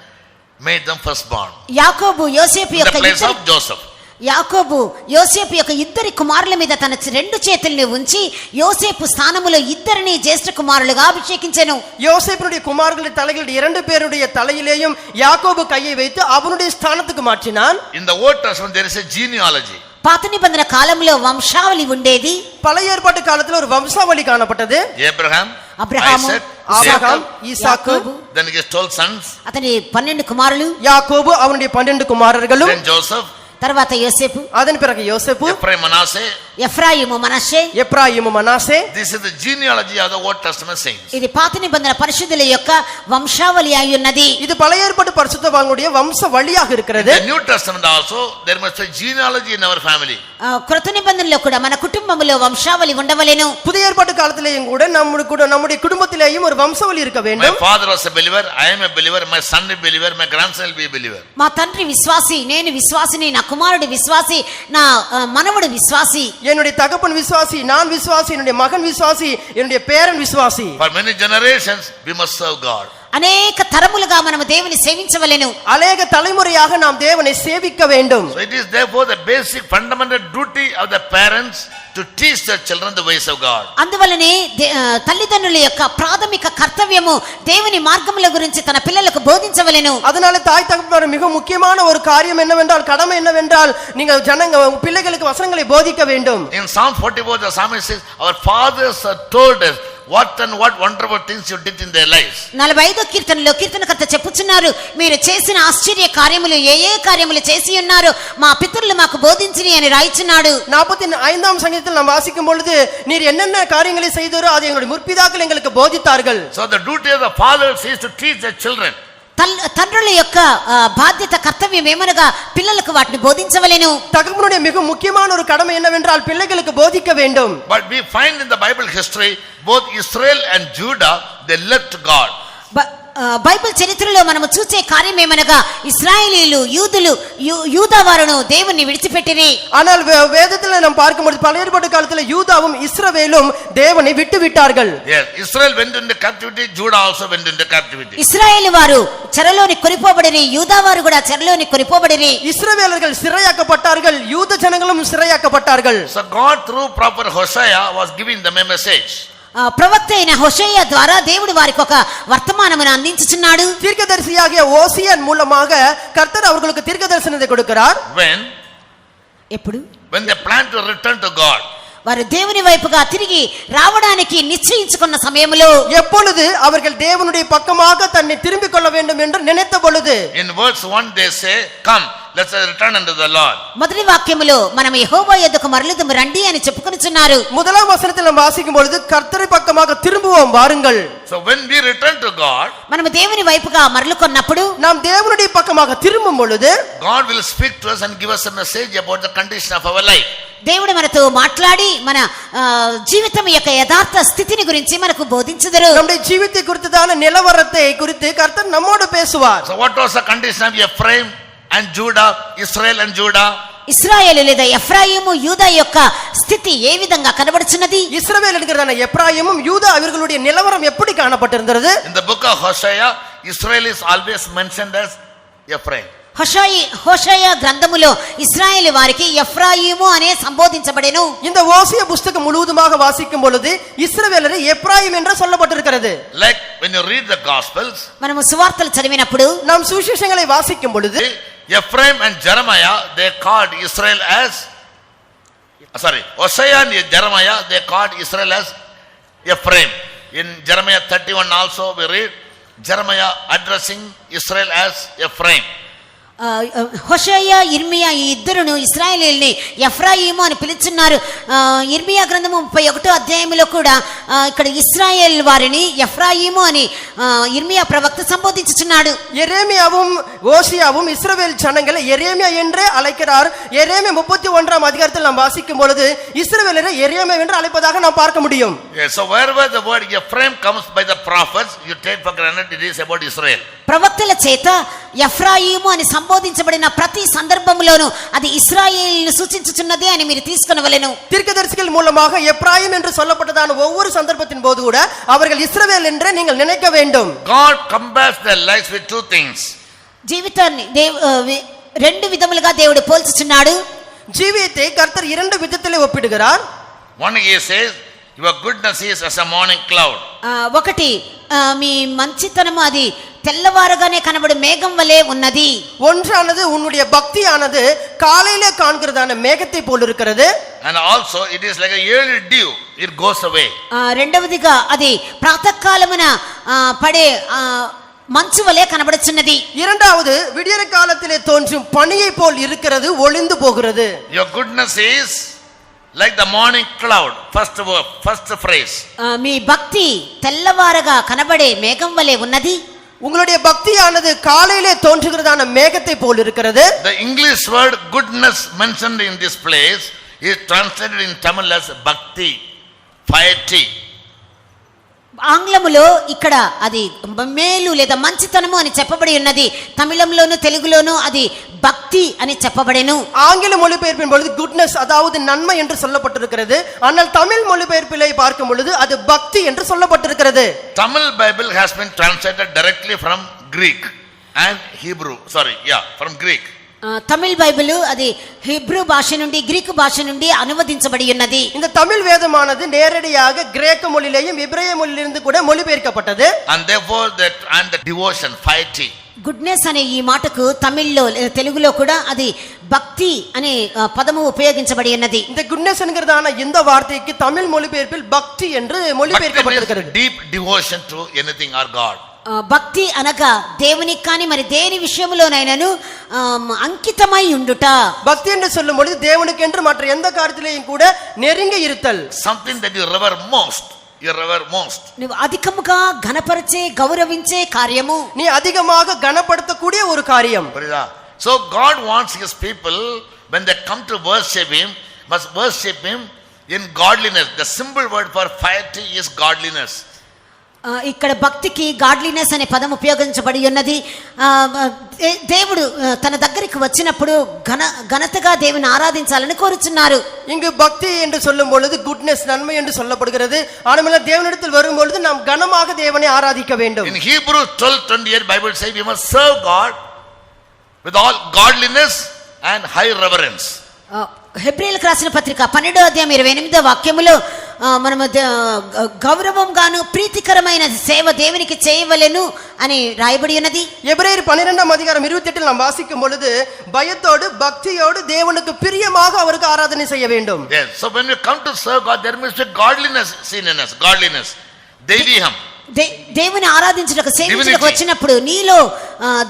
made them firstborn యాకోబు యోసేపు in the యొక్క place of Joseph. యాకోబు యోసేపు యొక్క ఇద్దరి కుమారుల మీద తన రెండు చేతుల్ని ఉంచి యోసేపు స్థానములో ఇద్దరిని జ్యేష్ఠ కుమారులుగా అభిషేకించెను. யோசேப்பினுடைய குமாரர்களுடைய தலைகளில் இரண்டு பேருடைய தலையிலேயும் யாக்கோபு கையை வைத்து அவனுடைய ஸ்தானத்துக்கு மாற்றினான். In the Old Testament there is a genealogy. పాత నిబంధన కాలంలో వంశావళి ఉండేది. பழைய ஏற்பாட்டு காலத்துல ஒரு வம்சாவளி காணப்பட்டது. Abraham, Abraham, Isaac, Abraham, Jacob, ஈசாக்கு, then his 12 sons, అతని 12 కుమారులు, யாக்கோபு அவனுடைய 12 குமாரர்களும், then Joseph, తర్వాత యోసేపు, அதன் பிறகு யோசேப்பு, Ephraim, Manasseh. Ephraim, Manasseh. எப்ராயிము, Manasseh. This is the genealogy of the Old Testament saints. ఇది పాత నిబంధన పరిశుద్ధుల యొక్క వంశావళి అయి ఉన్నది. இது பழைய ஏற்பாட்டு பரிசுத்தவான்களுடைய வம்ச வழியாக இருக்கிறது. In the New Testament also there must be genealogy in our family. కృత నిబంధనలో కూడా మన కుటుంబములో వంశావళి ఉండవలెను. புதிய ஏற்பாட்டு காலத்திலேயும் கூட நம்முடைய குடும்பத்திலேயும் ஒரு வம்சாவளி இருக்க My வேண்டும். father was a believer, I am a believer, my son is a believer, my grandson will be a believer. మా తండ్రి విశ్వాసి, నేను విశ్వాసిని, నా కుమారుడు విశ్వాసి, నా మనవడు విశ్వాసి. என்னுடைய தகப்பன் விசுவாசி, நான் விசுவாசி, என்னுடைய மகன் விசுவாசி, என்னுடைய பேரன் விசுவாசி. For many generations we must serve God. అనేక తరములుగా మనము దేవుని సేవించవలెను. அநேக தலைமுறையாக நாம் தேவனை சேவிக்க வேண்டும். So it is therefore the basic fundamental duty of the parents to teach their children the ways of God. అందువలనే తల్లిదండ్రుల యొక్క ప్రాథమిక కర్తవ్యము దేవుని మార్గముల గురించి తన పిల్లలకు బోధించవలెను. அதனால தாய் தகப்பனார் மிக முக்கியமான ஒரு காரியம் என்னவென்றால், கடமை என்னவென்றால், நீங்கள் பிள்ளைகளுக்கு வசனங்களை போதிக்க வேண்டும். In Psalm 44 the psalmist says, our fathers have told us what wonderful things you did in their lives. 45వ కీర్తనలో కీర్తనకర్త చెప్పుచున్నారు, మీరు చేసిన ఆశ్చర్య కార్యములు ఏ కార్యములు చేసి ఉన్నారు మా పితరులు మాకు బోధించిని అని రాయిచున్నాడు. 45వ సంగీతத்தில் நாம் வாசிக்கும் பொழுது, நீர் என்னென்ன காரியங்களை செய்தீரோ அதை எங்களுடைய முற்பிதாக்கள் எங்களுக்கு போதித்தார்கள். So the duty of the fathers is to teach their children. తండ్రుల యొక్క బాధ్యత కర్తవ్యం ఏమనగా పిల్లలకు వాటిని బోధించవలెను. தகப்பனுடைய மிக முக்கியமான ஒரு கடமை என்னவென்றால் பிள்ளைகளுக்கு போதிக்க வேண்டும். But we find in the Bible history both Israel and Judah they left God. Bible చరిత్రలో మనము చూసే కార్యం ఏమనగా ఇశ్రాయేలీయులు యూదా వారును దేవుని విడిచిపెట్టిరి. ஆனால் வேதத்தில் நாம் பார்க்கும்போது பழைய ஏற்பாட்டு காலத்துல யூதாவும் இஸ்ரவேலும் தேவனை விட்டு விட்டார்கள். Yes, Israel went into captivity, Judah also went into captivity. ఇశ్రాయేలు వారు చెరలోని కొనిపోబడిరి, యూదా వారు కూడా చెరలోని కొనిపోబడిరి. இஸ்ரவேலர்கள் சிறையாக்கப்பட்டார்கள், யூத ஜனங்களும் சிறையாக்கப்பட்டார்கள். So God through prophet Hosea was giving them a message. ప్రవక్త అయిన హోషేయ ద్వారా దేవుడు వారికి ఒక వర్తమానమును అందించుచున్నాడు. தீர்க்கதரிசியாகிய ஓசியான் மூலமாக கர்த்தர் அவர்களுக்கு தீர்க்க தரிசனத்தை கொடுக்கிறார். ఎప్పుడు? When they plan to return to God. వారు దేవుని వైపుగా తిరిగి రావడానికి నిశ్చయించుకున్న సమయంలో, எப்பொழுது அவர்கள் தேவனுடைய பக்கமாக தன்னை திரும்பிக் கொள்ள வேண்டும் என்று நினைத்த பொழுது, in verse 1 they say, come let's return unto the Lord. మొదటి వాక్యములో మనం యెహోవా యొద్దకు మరలుదుము రండి అని చెప్పుకొనుచున్నారు. முதலாம் வசனத்தில் நாம் வாசிக்கும் பொழுது கர்த்தரை பக்கமாக திரும்புவோம் வாருங்கள். So when we return to God, మనము దేవుని వైపుగా మరలుకొన్నప్పుడు, நாம் தேவனுடைய பக்கமாக திரும்பும் பொழுது God will speak to us and give us a message about the condition of our life. దేవుడు మనతో మాట్లాడి మన జీవితం యొక్క యథార్థ స్థితిని గురించి మనకు బోధించుదురు. நம்முடைய ஜீவித்தை குறித்ததான நிலவரத்தை குறித்து கர்த்தர் நம்மோடு பேசுவார். So what was the condition of Ephraim and Judah, Israel and Judah? ఇశ్రాయేలు లేదా ఎఫ్రాయిము యూదా యొక్క స్థితి ఏ విధంగా కనబడుచున్నది? இஸ்ரவேல் என்கிறதான எப்ராயிமும் யூதா அவர்களுடைய நிலவரம் எப்படி காணப்பட்டிருந்தது? In the book of Hosea, Israel is always mentioned as Ephraim. హోషేయ గ్రంథములో ఇశ్రాయేలు వారికి ఎఫ్రాయిము అనే సంబోధించబడెను. இந்த ஓசிய புஸ்தகம் முழுவதுமாக வாசிக்கும் பொழுது இஸ்ரவேலரை எப்ராயிம் என்று சொல்லப்பட்டிருக்கிறது. Like when you read the Gospels, మనము సువార్తలు చదివినప్పుడు நாம் சுவிசேஷங்களை வாசிக்கும் பொழுது Ephraim and Jeremiah, they called Israel as, Hosea and Jeremiah, they called Israel as Ephraim. In Jeremiah 31 also we read Jeremiah addressing Israel as Ephraim. హోషేయ ఇర్మియా ఈ ఇద్దరును ఇశ్రాయేలీయుల్ని ఎఫ్రాయిము అని పిలుచున్నారు. ఇర్మియా గ్రంథము 31వ అధ్యాయంలో కూడా ఇక్కడ ఇశ్రాయేల్ వారిని ఎఫ్రాయిము అని ఇర్మియా ప్రవక్త సంబోధించుచున్నాడు. எரேமியாவும் ஓசியாவும் இஸ்ரவேல் ஜனங்களை எரேமியா என்றே அழைக்கிறார். எரேமியா 31ஆம் அதிகாரத்தில் நாம் வாசிக்கும் பொழுது இஸ்ரவேலரை எரேமியா என்று அழைப்பதாக நாம் பார்க்க முடியும். Yes, so wherever the word Ephraim comes by the prophets, you take for granted it is about Israel. ప్రవక్తల చేత ఎఫ్రాయిము అని సంబోధించబడిన ప్రతి సందర్భంలోనూ అది ఇశ్రాయేలును సూచించుచున్నదే అని మీరు తీసుకొనవలెను. தீர்க்கதரிசிகள் மூலமாக எப்ராயிம் என்று சொல்லப்பட்டதான ஒவ்வொரு சந்தர்ப்பத்தின் போது கூட அவர்கள் இஸ்ரவேல் என்று நீங்கள் நினைக்க வேண்டும். God compares their lives with two things. జీవితాన్ని రెండు విధములుగా దేవుడు పోల్చుచున్నాడు. జీవితத்தை கர்த்தர் இரண்டு விதத்திலே ஒப்பிடுகிறார். One he says your goodness is as a morning cloud. ఒకటి మీ మంచితనము అది తెల్లవారుగానే కనబడు మేఘం వలె ఉన్నది. ஒன்றானது உன்னுடைய பக்தியானது காலையிலே காண்கிறதான மேகத்தை போல் இருக்கிறது. And also it is like a early dew, it goes away. రెండవదిగా అది ప్రాతకాలమున పడే మంచు వలె కనబడుచున్నది. இரண்டாவது விடியற காலத்திலே தோன்றும் பனியை போல் இருக்கிறது, ஒளிந்து போகிறது. Your goodness is like the morning cloud. First phrase. మీ భక్తి తెల్లవారగా కనబడే మేఘం వలె ఉన్నది. உங்களுடைய பக்தியானது காலையிலே தோன்றுகிறதான மேகத்தை போல் இருக்கிறது. The English word goodness mentioned in this place is translated in Tamil as bhakti, piety. ఆంగ్లములో ఇక్కడ అది మేలు లేదా మంచితనము అని చెప్పబడి ఉన్నది. తమిళంలోను తెలుగులోను అది భక్తి అని చెప్పబడెను. ஆங்கில மொழிபெயர்ப்பின் பொழுது குட்னஸ் அதாவது நன்மை என்று சொல்லப்பட்டிருக்கிறது. ஆனால் தமிழ் மொழிபெயர்ப்பிலே பார்க்கும் பொழுது அது பக்தி என்று சொல்லப்பட்டிருக்கிறது. Tamil Bible has been translated directly from Greek and Hebrew. From Greek. Tamil Bible అది హీబ్రూ భాష నుండి గ్రీకు భాష నుండి అనువదించబడి ఉన్నది. இந்த தமிழ் வேதமானது நேரடியாக கிரேக்க மொழியிலேயும் எபிரேய மொழியிலிருந்து கூட மொழிபெயர்க்கப்பட்டது. And therefore the devotion, piety. Goodness అనే ఈ మాటకు తమిళ్లో తెలుగులో కూడా అది భక్తి అనే పదము ఉపయోగించబడి ఉన్నది. இந்த குட்னஸ் என்கிறதான இந்த வார்த்தைக்கு தமிழ் மொழிபெயர்ப்பில் பக்தி என்று மொழிபெயர்க்கப்பட்டிருக்கிறது. Deep devotion to anything or God. భక్తి అనగా దేవునికి కానీ మరి దేని విషయంలోనైనాను అంకితమై ఉండుట. பக்தி என்று சொல்லும் பொழுது தேவனுக்கு என்று மற்ற எந்த காரியத்திலேயும் கூட நெருங்கி இருத்தல். Something that you revere most. నువ్వు అధికముగా ఘనపరిచే గౌరవించే కార్యము, நீ அதிகமாக கனப்படுத்தக்கூடிய ஒரு காரியம். So God wants his people when they come to worship him must worship him in godliness. The simple word for piety is godliness. ఇక్కడ భక్తికి గాడ్లీనెస్ అనే పదం ఉపయోగించబడి ఉన్నది. దేవుడు తన దగ్గరికి వచ్చినప్పుడు ఘనతగా దేవుని ఆరాధించాలని కోరుచున్నారు. இங்கு பக்தி என்று சொல்லும் பொழுது குட்னஸ் நன்மை என்று சொல்லப்படுகிறது. ஆனால் தேவனிடத்தில் வரும் பொழுது நாம் கனமாக தேவனை ஆராதிக்க வேண்டும். In Hebrews 12:28 Bible says we must serve God with all godliness and high reverence. హెబ్రీయులకు రాసిన పత్రిక 12వ అధ్యాయం 28వ వాక్యములో మనము గౌరవం గాను ప్రీతికరమైన సేవ దేవునికి చేయవలెను అని రాయబడి ఉన్నది. எபிரேயர் 12ஆம் அதிகாரம் 28இல் நாம் வாசிக்கும் பொழுது பயத்தோடு பக்தியோடு தேவனுக்கு பிரியமாக அவருக்கு ஆராதனை செய்ய வேண்டும். Yes, so when we come to serve God there must be godliness seen in us. Godliness, దైవీహం. దేవుని ఆరాధించుటకు సేవించుటకు వచ్చినప్పుడు నీలో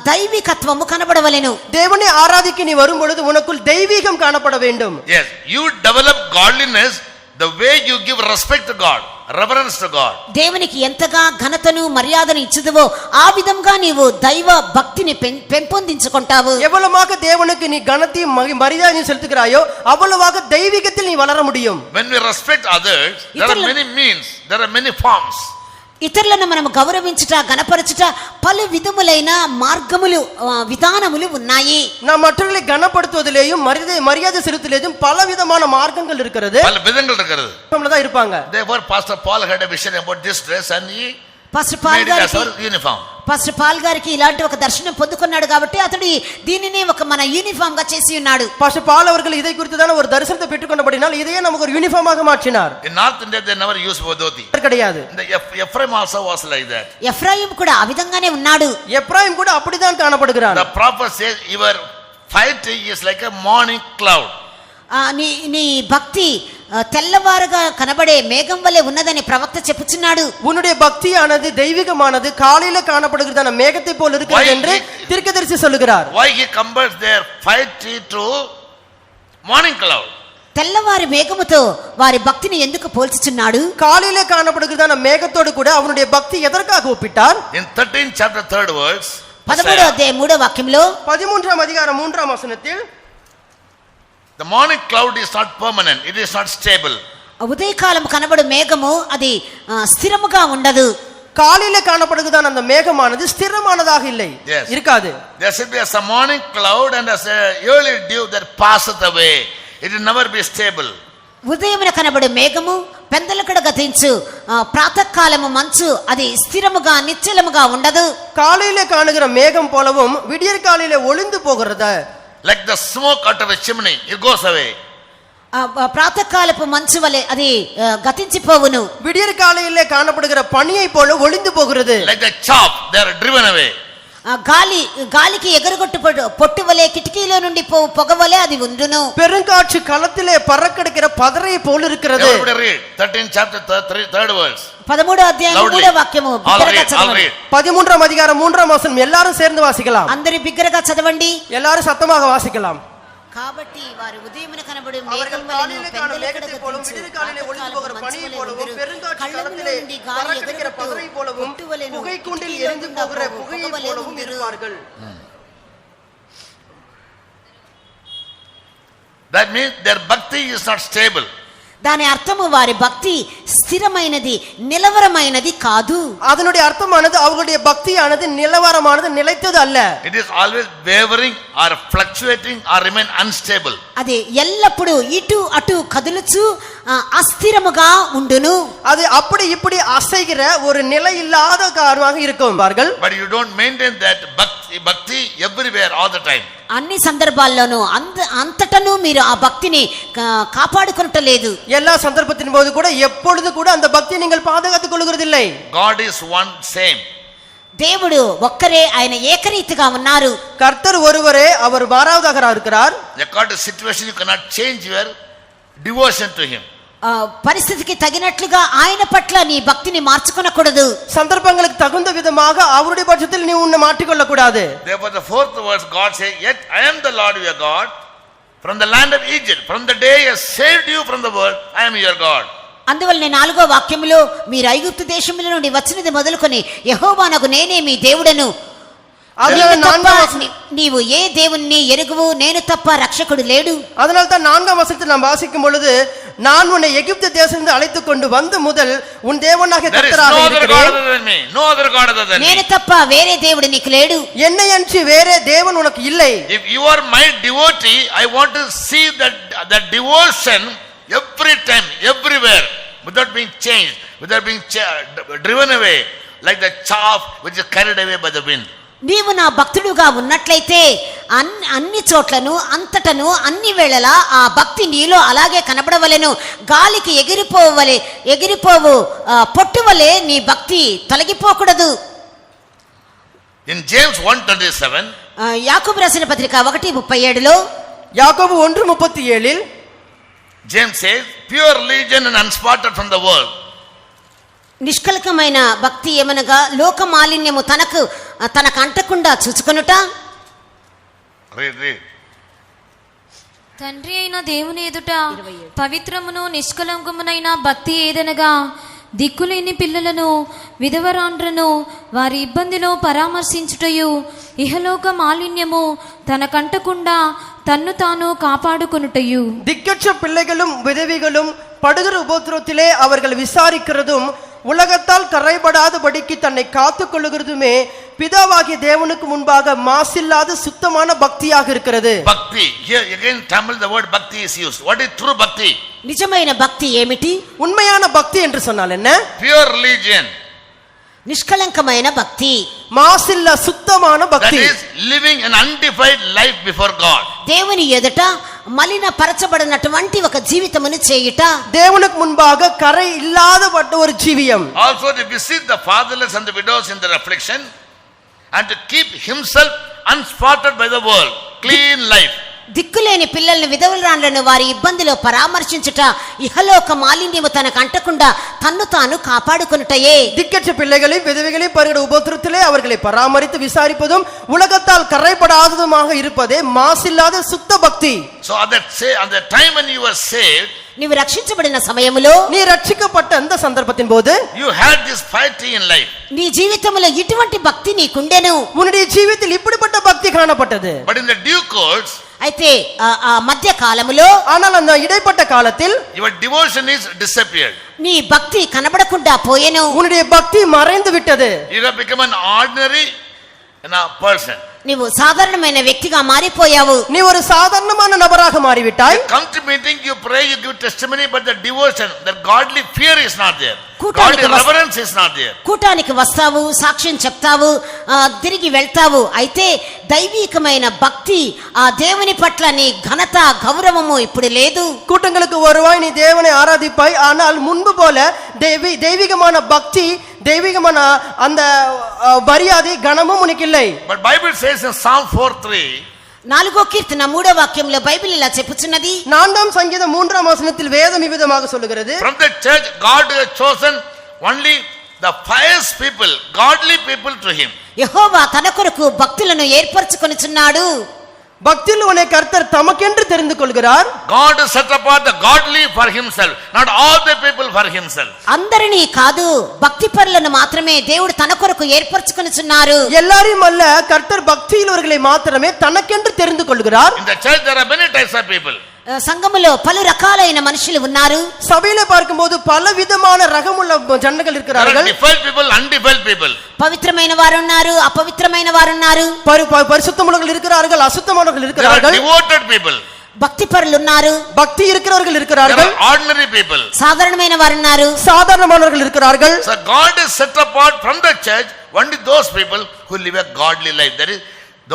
దైవికత్వము కనబడవలెను. దేవుని ఆరాధికి నీ వரும் பொழுது உனக்குள் தெய்வீகம் காணப்பட வேண்டும். Yes, you develop godliness the way you give respect to God, reverence to God. దేవునికి ఎంతగా ఘనతను మర్యాదను ఇచ్చుదువో ఆ విధంగా నీవు దైవ భక్తిని పెంపొందించుకుంటావు. எவ்வளவாக தேவனுக்கு நீ கனத்தையும் மரியாதையும் செலுத்துகிறாயோ அவ்வளவாக தெய்வீகத்தில் நீ வளர முடியும். When we respect others there are many means, there are many forms. ఇతరులను మనం గౌరవించుట గణపరచుట పలు విధములైన మార్గములు విధానములు ఉన్నాయి. நாம் மற்றவர்களை கனப்படுத்துவதிலேயும் மரியாதை செலுத்துவதிலேயும் பல விதமான மார்க்கங்கள் இருக்கிறது. பல விதங்கள் இருக்கிறது. தான் இருப்பாங்க. Therefore Pastor Paul had a vision about this dress and he pastor Paul made it as గారికి our uniform. పాస్టర్ పాల్ గారికి ఇలాంటి ఒక దర్శనం పొందుకున్నాడు కాబట్టి అతడు దీనిని ఒక మన యూనిఫామ్ గా చేసి ఉన్నాడు. பாஸ்டர் பால் அவர்கள் இதை குறித்துதான ஒரு தரிசனத்தை பெற்றுக்கொண்டபடினால் இதையே நமக்கு ஒரு யூனிஃபார்மாக மாற்றினார். In North India they never use dhoti. கிடையாது. The Ephraim also was like that. Ephraim కూడా ఆ విధంగానే ఉన్నాడు. எப்ராயிம் கூட அப்படிதான் காணப்படுகிறான். The prophet says your fight is like a morning cloud. నీ భక్తి తెల్లవారుగా కనబడే మేఘం వలె ఉన్నదని ప్రవక్త చెప్పుచున్నాడు. உன்னுடைய பக்தியானது தெய்வீகமானது காலையில காணப்படுகிறதான மேகத்தை போல இருக்கிறது என்று தீர்க்கதரிசி சொல்லுகிறார். Why he compares their fight to morning cloud? తెల్లవారి మేఘముతో వారి భక్తిని ఎందుకు పోల్చుచున్నాడు? காலையில காணப்படுகிறதான மேகத்தோடு கூட அவனுடைய பக்தி எதற்காக ஒப்பிட்டார்? In 13th chapter 3rd verse, 13వ అధ్యాయం 3వ వాక్యంలో 13వ అధికారం 3వ వచనத்தில் the morning cloud is not permanent, it is not stable. ఉదయకాలం కనబడు మేఘము అది స్థిరముగా ఉండదు. காலையில காணப்படுகிறதான அந்த மேகமானது ஸ்திரமானதாக இல்லை, இருக்காது. There should be a morning cloud and as a early dew that passeth away. It will never be stable. ఉదయమున కనబడు మేఘము పెందలకడ గతించు ప్రాతకాలము మంచు అది స్థిరముగా నిశ్చలముగా ఉండదు. காலையில காணுகிற மேகம் போலவும் விடியற் காலையில ஒளிந்து போகிறது. Like the smoke out of a chimney, it goes away. ప్రాతకాలపు మంచు వలె అది గతించిపోవును. விடியற் காலையில காணப்படுகிற பனியை போல ஒளிந்து போகிறது. Like the chaff, they are driven away. గాలికి ఎగరగొట్టు పొట్టు వలె కిటికీలో నుండి పొగ వలె అది ఉండును. பெருங்காற்று களத்திலே பறக்கெடுக்கிற பதரை போல இருக்கிறது. Everybody read 13th chapter 3rd verse. 13వ అధ్యాయం 3వ వాక్యము బిగ్గరగా చదవండి. 13వ అధికారం 3వ వచనం எல்லாரும் சேர்ந்து வாசிக்கலாம். అందరూ బిగ్గరగా చదవండి. எல்லாரும் சத்தமாக வாசிக்கலாம். కాబట్టి వారు ఉదయమున కనబడు మేఘం వలెను పెందలకడ పోలவும் విడియற் காலையிலே ஒளிந்து போகிற பனியை போலவும் பெருங்காற்று களத்திலே பறக்கெடுக்கிற பதரை போலவும் புகைக்குண்டில் எரிந்து போகிற புகையை போலவும் இருப்பார்கள். That means their bhakti is not stable. దాని అర్థము వారి భక్తి స్థిరమైనది నిలవరమైనది కాదు. அதனுடைய అర్థமானது அவங்களுடைய பக்தியானது நிலவரமானது நிலைத்தது அல்ல. It is always wavering or fluctuating or remain unstable. అది ఎల్లప్పుడూ ఇటు అటు కదులుచు అస్థిరముగా ఉండును. அது அப்படி இப்படி அசைகிற ஒரு நிலை இல்லாத காரணமாக இருக்கும். But you don't maintain that bhakti everywhere all the time. అన్ని సందర్భాల్లోనూ అంతటను మీరు ఆ భక్తిని కాపాడుకొనటలేదు. எல்லா சந்தர்ப்பத்தின் போது கூட எப்பொழுது கூட அந்த பக்தியை நீங்கள் பாதுகாத்துக் கொள்கிறதில்லை. God is one same. దేవుడు ఒక్కరే, ఆయన ఏకరీతిగా ఉన్నారు. கர்த்தர் ஒருவரே, அவர் மாறாதவராக இருக்கிறார். According to situation you cannot change your devotion to him. పరిస్థితికి తగినట్లుగా ఆయన పట్ల నీ భక్తిని మార్చుకొనకూడదు. சந்தர்ப்பங்களுக்கு தகுந்த விதமாக அவருடைய பட்சத்தில் நீ உன்னை மாற்றிக்கொள்ள கூடாது. Therefore the 4th verse God says, yet I am the Lord your God from the land of Egypt, from the day I saved you from the world, I am your God. అందువల్ల 4వ వాక్యములో మీరు ఐగుప్తు దేశముల నుండి వచ్చినది మొదలుకొని యెహోవానగు నేనే మీ దేవుడను, నీవు ఏ దేవుణ్ణి ఎరుగువు, నేను తప్ప రక్షకుడు లేడు. அதனால தான் 4ஆம் வசனத்தை நாம் வாசிக்கும் பொழுது நான் உன்னை எகிப்து தேசத்திலிருந்து அழைத்துக் கொண்டு வந்து முதல் உன் தேவனாகிய கர்த்தராக இருக்கிறேன், నేను తప్ప వేరే దేవుడు నీకు లేడు, என்னை அன்றி வேறே தேவன் உனக்கு இல்லை. If you are my devotee, I want to see that devotion every time, everywhere, without being changed, without being driven away like the chaff which is carried away by the wind. నీవు నా భక్తుడుగా ఉన్నట్లయితే అన్ని చోట్లను అంతటను అన్ని వేళలా ఆ భక్తి నీలో అలాగే కనబడవలెను. గాలికి ఎగిరిపోవు పొట్టు వలె నీ భక్తి తొలగిపోకూడదు. In James 1:27, యాకోబు రాసిన పత్రిక 1:37లో, యాకోబు 1:37 James says, pure religion and unspotted from the world. నిష్కలకమైన భక్తి ఏమనగా లోక మాలిన్యము తనకు అంటకుండా చూచుకొనుట. తండ్రి అయిన దేవుని ఎదుట పవిత్రమును నిష్కలంకమునైన భక్తి ఏదనగా దిక్కులేని పిల్లలను విధవరాండ్రను వారి ఇబ్బందిలో పరామర్శించుటయు ఇహలోక మాలిన్యము తనకంటకుండా తన్ను తాను కాపాడుకొనుటయు. திக்கற்ற பிள்ளைகளும் விதவிகளும் படுகிற உபத்திரத்திலே அவர்கள் விசாரிக்கிறதும் உலகத்தால் கரைபடாதபடிக்கு தன்னை காத்துக் கொள்ளுகிறதுமே பிதாவாகிய தேவனுக்கு முன்பாக மாசில்லாத சுத்தமான பக்தியாக இருக்கிறது. Bhakti, here again Tamil the word bhakti is used. What is true bhakti? నిజమైన భక్తి ఏమిటి? உண்மையான பக்தி என்று சொன்னால் என்ன? Pure religion. నిష్కళంకమైన భక్తి, మాసిల్ల సుత్తమాన That భక్తి. is living an undefiled life before God. దేవుని ఎదుట మలిన పరచబడినటువంటి ఒక జీవితమును చేయుట, దేవునికి முன்பாக கரை இல்லாதப்பட்ட ஒரு ஜீவியம். Also to visit the fatherless and the widows in their affliction and to keep himself unspotted by the world. Clean life. దిక్కులేని పిల్లల్ని విధవరాండ్లను వారి ఇబ్బందిలో పరామర్శించుట, ఇహలోక మాలిన్యము తనకు అంటకుండా తన్ను తాను కాపాడుకొనుటయే. திக்கற்ற பிள்ளைகளை விதவைகளை பருகிற உபத்திரத்திலே அவர்களை பராமரித்து விசாரிப்பதும் உலகத்தால் கரைப்படாததுமாக இருப்பதே மாசில்லாத சுத்த பக்தி. So at that time when you were saved, నీవు రక్షించబడిన సమయములో, நீ ரட்சிக்கப்பட்ட அந்த சந்தர்ப்பத்தின் போது you had this piety in life. నీ జీవితంలో ఇటువంటి భక్తి నీకుండెను. உன்னுடைய ஜீவித்தில் இப்படிப்பட்ட பக்தி காணப்பட்டது. But in the due course, అయితే ఆ మధ్య కాలములో, ஆனால் அந்த இடைப்பட்ட காலத்தில் your devotion is disappeared. నీ భక్తి కనబడకుండా పోయెను. உன்னுடைய பக்தி மறைந்து விட்டது. You have become an ordinary person. నీవు సాధారణమైన వ్యక్తిగా మారిపోయావు. நீ ஒரு சாதாரணமான நபராக மாறிவிட்டாய். Come to meeting, you pray, you give testimony, but the devotion, the godly fear is not there. కూటానికి Godly reverence is not there. కూటానికి వస్తావు, సాక్ష్యం చెప్తావు, తిరిగి వెళ్తావు. అయితే దైవికమైన భక్తి, ఆ దేవుని పట్ల నీ ఘనత గౌరవము ఇప్పుడు లేదు. கூட்டங்களுக்கு வருவாய், நீ தேவனை ஆராதிப்பாய், ஆனால் முன்பு போல தெய்வீகமான பக்தி, தெய்வீகமான அந்த மரியாதை கனமும் உனக்கு இல்லை. But Bible says in Psalm 4:3, 4వ కీర్తన 3వ వాక్యంలో బైబిల్ ఇలా చెప్పుచున్నది. 4ஆம் சங்கீதம் 3ஆம் வசனத்தில் வேதம் இவ்விதமாக சொல்லுகிறது. from the church God has chosen only the pious people, godly people to him. యెహోవా తన కొరకు భక్తులను ఏర్పరచుకొనుచున్నాడు. பக்தியில் உன்னை கர்த்தர் தமக்கென்று தெரிந்து கொள்கிறார். God has set apart the godly for himself, not all the people for himself. అందరినీ కాదు, భక్తి పరులను మాత్రమే దేవుడు తన కొరకు ఏర్పరచుకొనుచున్నారు. எல்லாரையும் அல்ல, கர்த்தர் பக்தியில் அவர்களை மாத்திரமே தனக்கென்று தெரிந்து கொள்கிறார். In the church there are many types of people. సంఘములో పలు రకాలైన మనుషులు ఉన్నారు. சபையில பார்க்கும்போது பல விதமான ரகமுள்ள ஜனங்கள் There are இருக்கிறார்கள். defiled people, undefiled people. పవిత్రమైన వారు ఉన్నారు, అపవిత్రమైన వారు ఉన్నారు. பரிசுத்தமுள்ளவர்கள் இருக்கிறார்கள், அசுத்தமானவர்கள் There are இருக்கிறார்கள். devoted people. భక్తి పరులు ఉన్నారు, பக்தி இருக்கிறவர்கள் There இருக்கிறார்கள், are ordinary people. సాధారణమైన వారు ఉన్నారు. சாதாரணமானவர்கள் இருக்கிறார்கள். So God is set apart from the church only those people who live a godly life. That is,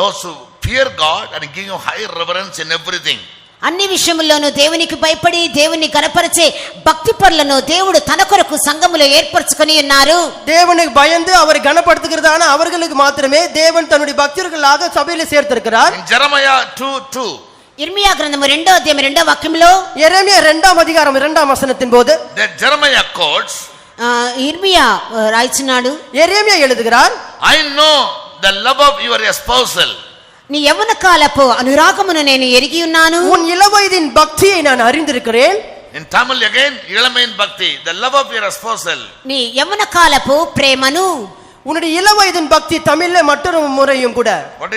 those who fear God and give him high reverence in everything. అన్ని విషయముల్లోనూ దేవునికి భయపడి దేవుని గణపరిచే భక్తి పరులను దేవుడు తన కొరకు సంఘములో ఏర్పరచుకొని ఉన్నారు. தேவனுக்கு பயந்து அவரை கனப்படுத்துகிறதான அவர்களுக்கு மாத்திரமே தேவன் தன்னுடைய பக்தர்களாக சபையில சேர்த்திருக்கிறார். In Jeremiah 2:2, ఇర్మియా గ్రంథము 2వ అధ్యాయం 2వ వాక్యంలో, எரேமியா 2ஆம் அதிகாரம் 2ஆம் வசனத்தின் போது that Jeremiah quotes, ఇర్మియా రాయిచున్నాడు, எரேமியா எழுதுகிறார், I know the love of your espousal. నీ యవ్వన కాలపు అనురాగమును నేను ఎరిగి ఉన్నాను. உன் இளவயதின் பக்தியை நான் அறிந்திருக்கிறேன். In Tamil again, Ilamain Bhakti, the love of your espousal. నీ యవ్వన కాలపు ప్రేమను, உன்னுடைய இளவயதின் பக்தி தமிழ்ல மற்றொரு முறையும் கூட. What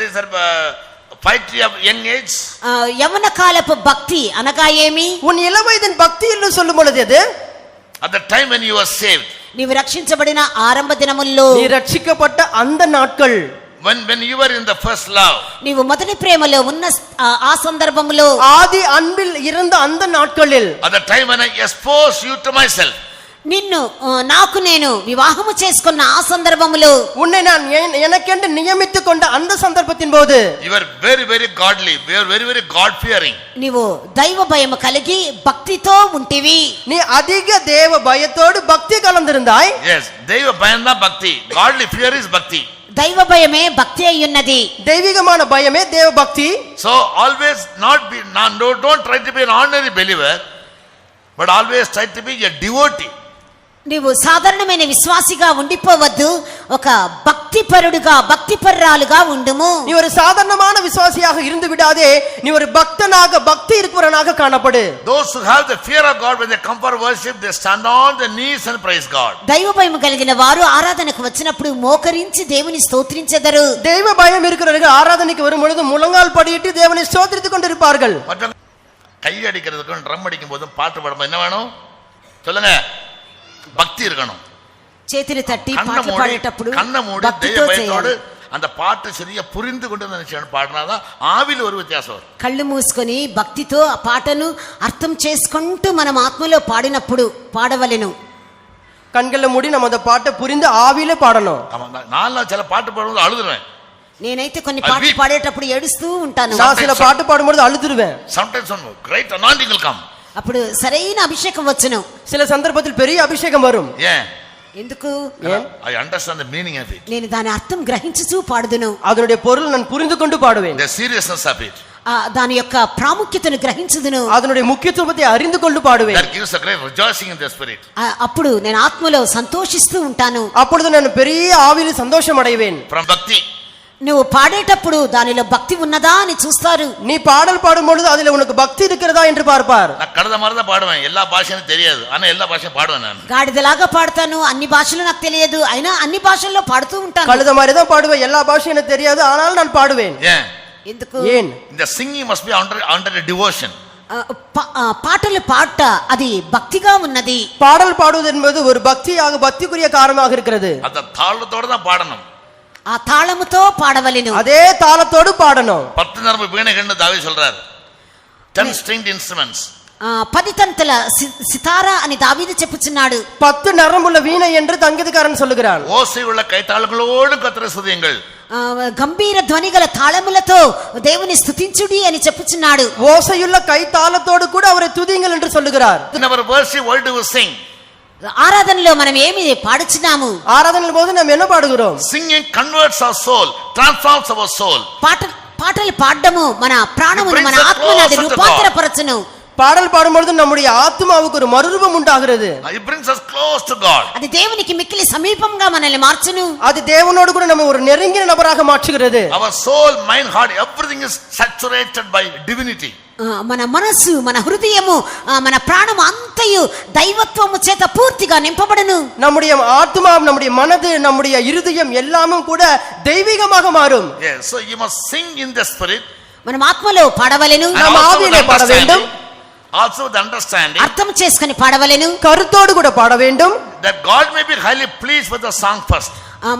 is that piety of young age? యవ్వన కాలపు భక్తి అనగా ఏమి? உன் இளவயதின் பக்தி என்று சொல்லும் பொழுது எது? At the time when you were saved. నీవు రక్షించబడిన ఆరంభ దినముల్లో, நீ ரட்சிக்கப்பட்ட அந்த நாட்கள், When you were in the first love. నీవు మొదటి ప్రేమలో ఉన్న ఆ సందర్భములో, ஆதி அன்பில் இருந்த அந்த நாட்களில், At the time when I exposed you to myself. నిన్ను నాకు నేను వివాహము చేసుకున్న ఆ సందర్భములో, உன்னை நான் எனக்கென்று நியமித்துக் கொண்ட அந்த சந்தர்ப்பத்தின் போது, You were very, very godly. You were very, very God fearing. నీవు దైవ భయము కలిగి భక్తితో ఉంటివి. நீ அதிக தேவ பயத்தோடு பக்தி கலந்திருந்தாய். Yes, Deva Bayanda Bhakti. Godly fear is Bhakti. దైవ భయమే భక్తి అయ్యున్నది. தெய்வீகமான பயமே தேவ பக்தி. So always don't try to be an ordinary believer, but always try to be a devotee. నీవు సాధారణమైన విశ్వాసిగా ఉండిపోవద్దు, ఒక భక్తి పరుడుగా భక్తి పర్రాలుగా ఉండుము. நீ ஒரு சாதாரணமான விசுவாசியாக இருந்து விடாதே, நீ ஒரு பக்தனாக பக்தி இருக்கிறவனாக காணப்படு. Those who have the fear of God, when they come for worship, they stand on their knees and praise God. దైవ భయం కలిగిన వారు ఆరాధనకు వచ్చినప్పుడు మోకరించి దేవుని స్తోత్రించెదరు. தெய்வ பயம் இருக்கிறவர்கள் ஆராதனைக்கு வரும் பொழுது முழங்கால் படியிட்டு தேவனை ஸ்தோத்திரித்துக் கொண்டிருப்பார்கள். மற்றவங்க கை அடிக்கிறதுக்கும் ட்ரம் அடிக்கும் போதும் பாட்டு பாடும்போது என்ன வேணும் சொல்லுங்க? பக்தி இருக்கணும். చేతిని తట్టి கண்ணை పాటలు పాడేటప్పుడు மூடி భక్తితో தெய்வ பயத்தோடு చేయాలి. அந்த பாட்டு சரியா புரிந்து கொண்டு நினைச்சு பாடினாதான் ஆவியில் ஒரு வித்தியாசம் வரும். కళ్ళు మూసుకొని భక్తితో ఆ పాటను అర్థం చేసుకుంటూ మనం ఆత్మలో పాడినప్పుడు పాడవలెను. கண்களை மூடி நம்ம அந்த பாட்டை புரிந்து ஆவியிலே பாடணும். ஆமா, நான் சில பாட்டு பாடும்போது அழுதுருவேன். నేనైతే కొన్ని పాటలు పాడేటప్పుడు ఏడుస్తూ ఉంటాను. நான் சில பாட்டு பாடும்போது அழுதுருவேன். Sometimes one great anointing will come. అప్పుడు సరైన అభిషేకం వచ్చును. சில சந்தர்ப்பத்தில் பெரிய அபிஷேகம் வரும். ஏன்? ఎందుకు? I understand the meaning of it. నేను దాని అర్థం గ్రహించుచూ పాడుదును. அதனுடைய பொருள் நான் புரிந்து கொண்டு பாடுவேன். The seriousness of it. దాని యొక్క ప్రాముఖ్యతను గ్రహించుదును. அதனுடைய முக்கியத்துவத்தை அறிந்து கொண்டு பாடுவேன். That gives a great rejoicing in the spirit. అప్పుడు నేను ఆత్మలో సంతోషిస్తూ ఉంటాను. அப்பொழுது நான் பெரிய ஆவியில் சந்தோஷம் அடைவேன். From bhakti. నువ్వు పాడేటప్పుడు దానిలో భక్తి ఉన్నదా అని చూస్తారు. நீ பாடல் பாடும்பொழுது அதில் உனக்கு பக்தி இருக்கிறதா என்று பார்ப்பார். நான் கடந்த மாதிரி தான் பாடுவேன். எல்லா பாஷையும் தெரியாது, ஆனா எல்லா பாஷையும் பாடுவேன் நான். గాడిదలాగా పాడతాను, అన్ని భాషలు నాకు తెలియదు, అయినా అన్ని భాషల్లో పాడుతూ ఉంటాను. கழுத மாதிரி தான் பாடுவேன், எல்லா பாஷையும் எனக்கு தெரியாது, ஆனாலும் நான் பாடுவேன். ஏன்? ఎందుకు? ஏன்? The singing must be under a devotion. పాటలు పాట అది భక్తిగా ఉన్నది. பாடல் பாடுவது என்பது ஒரு பக்தியாக பக்திக்குரிய காரணமாக இருக்கிறது. அந்த தாளத்தோட தான் பாடணும். ఆ తాళముతో పాడవలెను. அதே தாளத்தோடு பாடணும். 10 நரம்பு வீணைகள்னு தாவீது சொல்றார். 10 stringed instruments. 10 తంతుల సితారా అని దావీదు చెప్పుచున్నాడు. 10 நரம்புள்ள வீணை என்று தங்கீதக்காரன் சொல்லுகிறான். ஓசை உள்ள கைத்தாளங்களோடு கர்த்தரை ஸ்துதியுங்கள். గంభీర ధ్వనిగల తాళములతో దేవుని స్తుతించుడి అని చెప్పుచున్నాడు. ஓசையுள்ள கைத்தாளத்தோடு கூட அவரை துதியுங்கள் என்று சொல்லுகிறார். In our worship, what do we sing? ఆరాధనలో మనం ఏమి పాడుచున్నాము? ஆராதனையின் போது நாம் என்ன பாடுகிறோம்? Singing converts our soul, transforms our soul. పాటలు పాడడము మన ప్రాణమును, మన ఆత్మను అది రూపాంతరపరచును. பாடல் பாடும்பொழுது நம்முடைய ஆத்மாவுக்கு ஒரு மறுரூபம் உண்டாகிறது. It brings us close to God. అది దేవునికి మిక్కిలి సమీపంగా మనల్ని మార్చును. அது தேவனோடு கூட நம்ம ஒரு நெருங்கின நபராக மாற்றுகிறது. Our soul, mind, heart, everything is saturated by divinity. మన మనస్సు, మన హృదయము, మన ప్రాణము అంతయు దైవత్వము చేత పూర్తిగా నింపబడును. நம்முடைய ஆத்மா, நம்முடைய மனது, நம்முடைய இருதயம் எல்லாமும் கூட தெய்வீகமாக மாறும். Yes, so you must sing in the spirit. మనం ఆత్మలో పాడవలెను. நாம் ஆவியிலே பாட வேண்டும். Also with understanding. అర్థం చేసుకొని పాడవలెను. கருத்தோடு கூட பாட வேண்டும். That God may be highly pleased with the song first.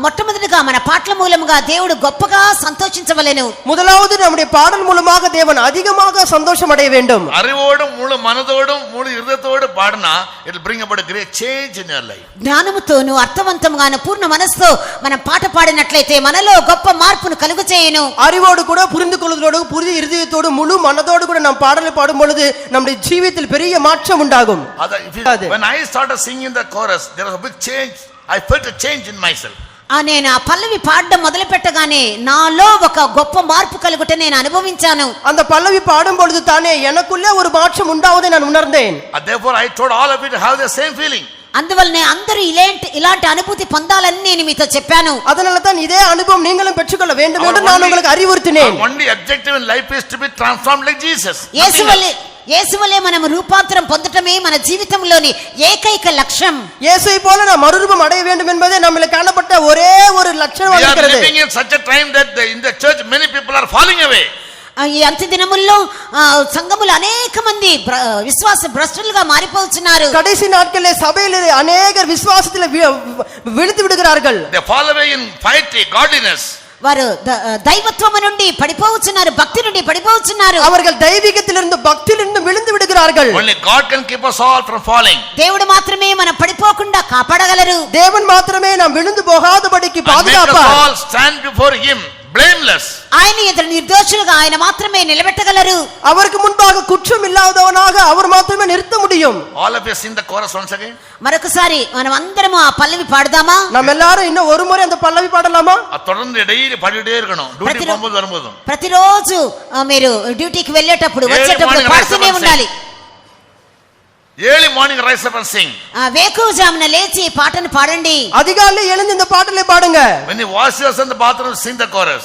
మొట్టమొదటిగా మన పాటల మూలముగా దేవుడు గొప్పగా సంతోషించవలెను. முதலாவது நம்முடைய பாடல் மூலமாக தேவன் அதிகமாக சந்தோஷம் அடைய வேண்டும். அறிவோடும் முழு மனதோடும் முழு இருதயத்தோடு பாடினா it will bring about a great change in your life. జ్ఞానముతోను అర్థవంతంగాను పూర్ణ మనస్సుతో మనం పాట పాడినట్లయితే మనలో గొప్ప మార్పును కలుగు చేయను. அறிவோடு கூட புரிந்து கொள்வதோடு புரிந்து இருதயத்தோடு முழு மனதோடு கூட நாம் பாடலை பாடும் பொழுது நம்முடைய ஜீவிதத்தில் பெரிய மாற்றம் உண்டாகும். When I started singing the chorus, there was a big change. I felt a change in myself. నేను ఆ పల్లవి పాడడం మొదలు పెట్టగానే నాలో ఒక గొప్ప మార్పు కలుగుట నేను అనుభవించాను. அந்த பல்லவி பாடும் பொழுது தானே எனக்குள்ளே ஒரு மாற்றம் உண்டாவதை நான் உணர்ந்தேன். Therefore I told all of you to have the same feeling. అందువల్లనే అందరూ ఇలాంటి అనుభూతి పొందాలని నేను మీతో చెప్పాను. அதனால தான் இதே அனுபவம் நீங்களும் பெற்றுக்கொள்ள வேண்டும் என்று நான் உங்களுக்கு அறிவுறுத்தினேன். Only objective in life is to be transformed like Jesus. యేసువలే మనం రూపాంతరం పొందటమే మన జీవితంలోని ఏకైక లక్ష్యం. இயேசுவை போல நாம் மறுரூபம் அடைய வேண்டும் என்பதே நம்மிலே காணப்பட்ட ஒரே ஒரு லட்சணமாக இருக்கிறது. We are living in such a time that in the church many people are falling away. ఈ అంత్య దినముల్లో సంఘములు అనేక మంది విశ్వాస భ్రష్టులుగా మారిపోతున్నారు. கடைசி நாட்களிலே சபையிலே அநேகர் விசுவாசத்திலே விழுந்து விடுகிறார்கள். They fall away in piety, godliness. వారు దైవత్వము నుండి పడిపోవచ్చున్నారు, భక్తి నుండి పడిపోవచ్చున్నారు. அவர்கள் தெய்வீகத்திலிருந்து பக்தியிலிருந்து விழுந்து விடுகிறார்கள். Only God can keep us all from falling. దేవుడు మాత్రమే మనం పడిపోకుండా కాపాడగలరు. தேவன் மாத்திரமே நாம் விழுந்து போகாதபடிக்கு பாதுகாப்பார். All stand before him blameless. ఆయన ఎదురు నిర్దోషులుగా ఆయన మాత్రమే నిలబెట్టగలరు. அவருக்கு முன்பாக குற்றம் இல்லாதவனாக அவர் மாத்திரமே நிறுத்த முடியும். All of us sing the chorus once again. మరొకసారి మనం అందరం ఆ పల్లవి పాడదామా? நாம் எல்லாரும் இன்னும் ஒரு முறை அந்த பல்லவி பாடலாமா? தொடர்ந்து டெய்லி பாடிட்டே இருக்கணும். டியூட்டி போகும்போது வரும்போது. ప్రతిరోజు మీరు డ్యూటీకి వెళ్ళేటప్పుడు వచ్చేటప్పుడు పాడుతూనే ఉండాలి. Early morning rise up and sing. వేకువజామున లేచి పాటను పాడండి. அதிகாலையில் எழுந்து இந்த பாட்டலை பாடுங்க. When you wash yourself in the bathroom, sing the chorus.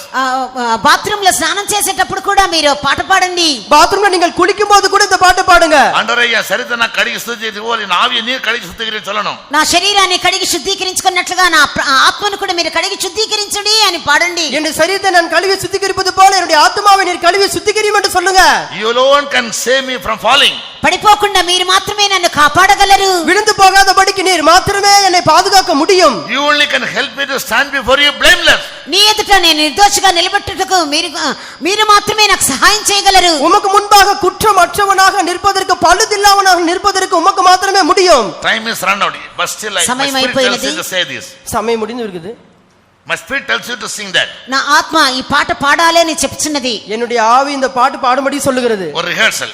Bathroom లో స్నానం చేసేటప్పుడు కూడా మీరు పాట పాడండి. பாத்ரூம்ல நீங்கள் குளிக்கும்போது கூட இந்த பாட்டை பாடுங்க. ஆண்டவரே சரிதன கடிகி சுத்திகரித்து போல నా ఆవిని నీరు కడిగి శుద్ధీకరించి சொல்லணும். నా శరీరాన్ని కడిగి శుద్ధీకరించుకున్నట్లుగా నా ఆత్మను కూడా మీరు కడిగి శుద్ధీకరించుడి అని పాడండి. என் சரீரத்தை நான் கழுவி சுத்திகரிப்பது போல என்னுடைய ஆத்மாவை நீர் கழுவி சுத்திகரியும் என்று சொல்லுங்க. You alone can save me from falling. పడిపోకుండా మీరు మాత్రమే మాత్రమే నన్ను కాపాడగలరు. விழுந்து போகாதபடிக்கு நீர் மாத்திரமே என்னை பாதுகாக்க முடியும். You only can help me to stand before you blameless. నీ ఎదుట నేను నిర్దోషిగా నిలబెట్టుటకు మీరు మాత్రమే నాకు సహాయం చేయగలరు. உமக்கு முன்பாக குற்றமற்றவனாக நிற்பதற்கு பழுதில்லாதவனாக நிற்பதற்கு உமக்கு மாத்திரமே முடியும். Time is run out, but still my spirit tells you to say this. சமயம் முடிந்து இருக்குது. My spirit tells you to sing that. నా ఆత్మ ఈ పాట పాడాలి అని చెప్తున్నది. என்னுடைய ஆவி இந்த பாட்டு பாடும்படி சொல்லுகிறது. ஒரு ரிஹர்சல்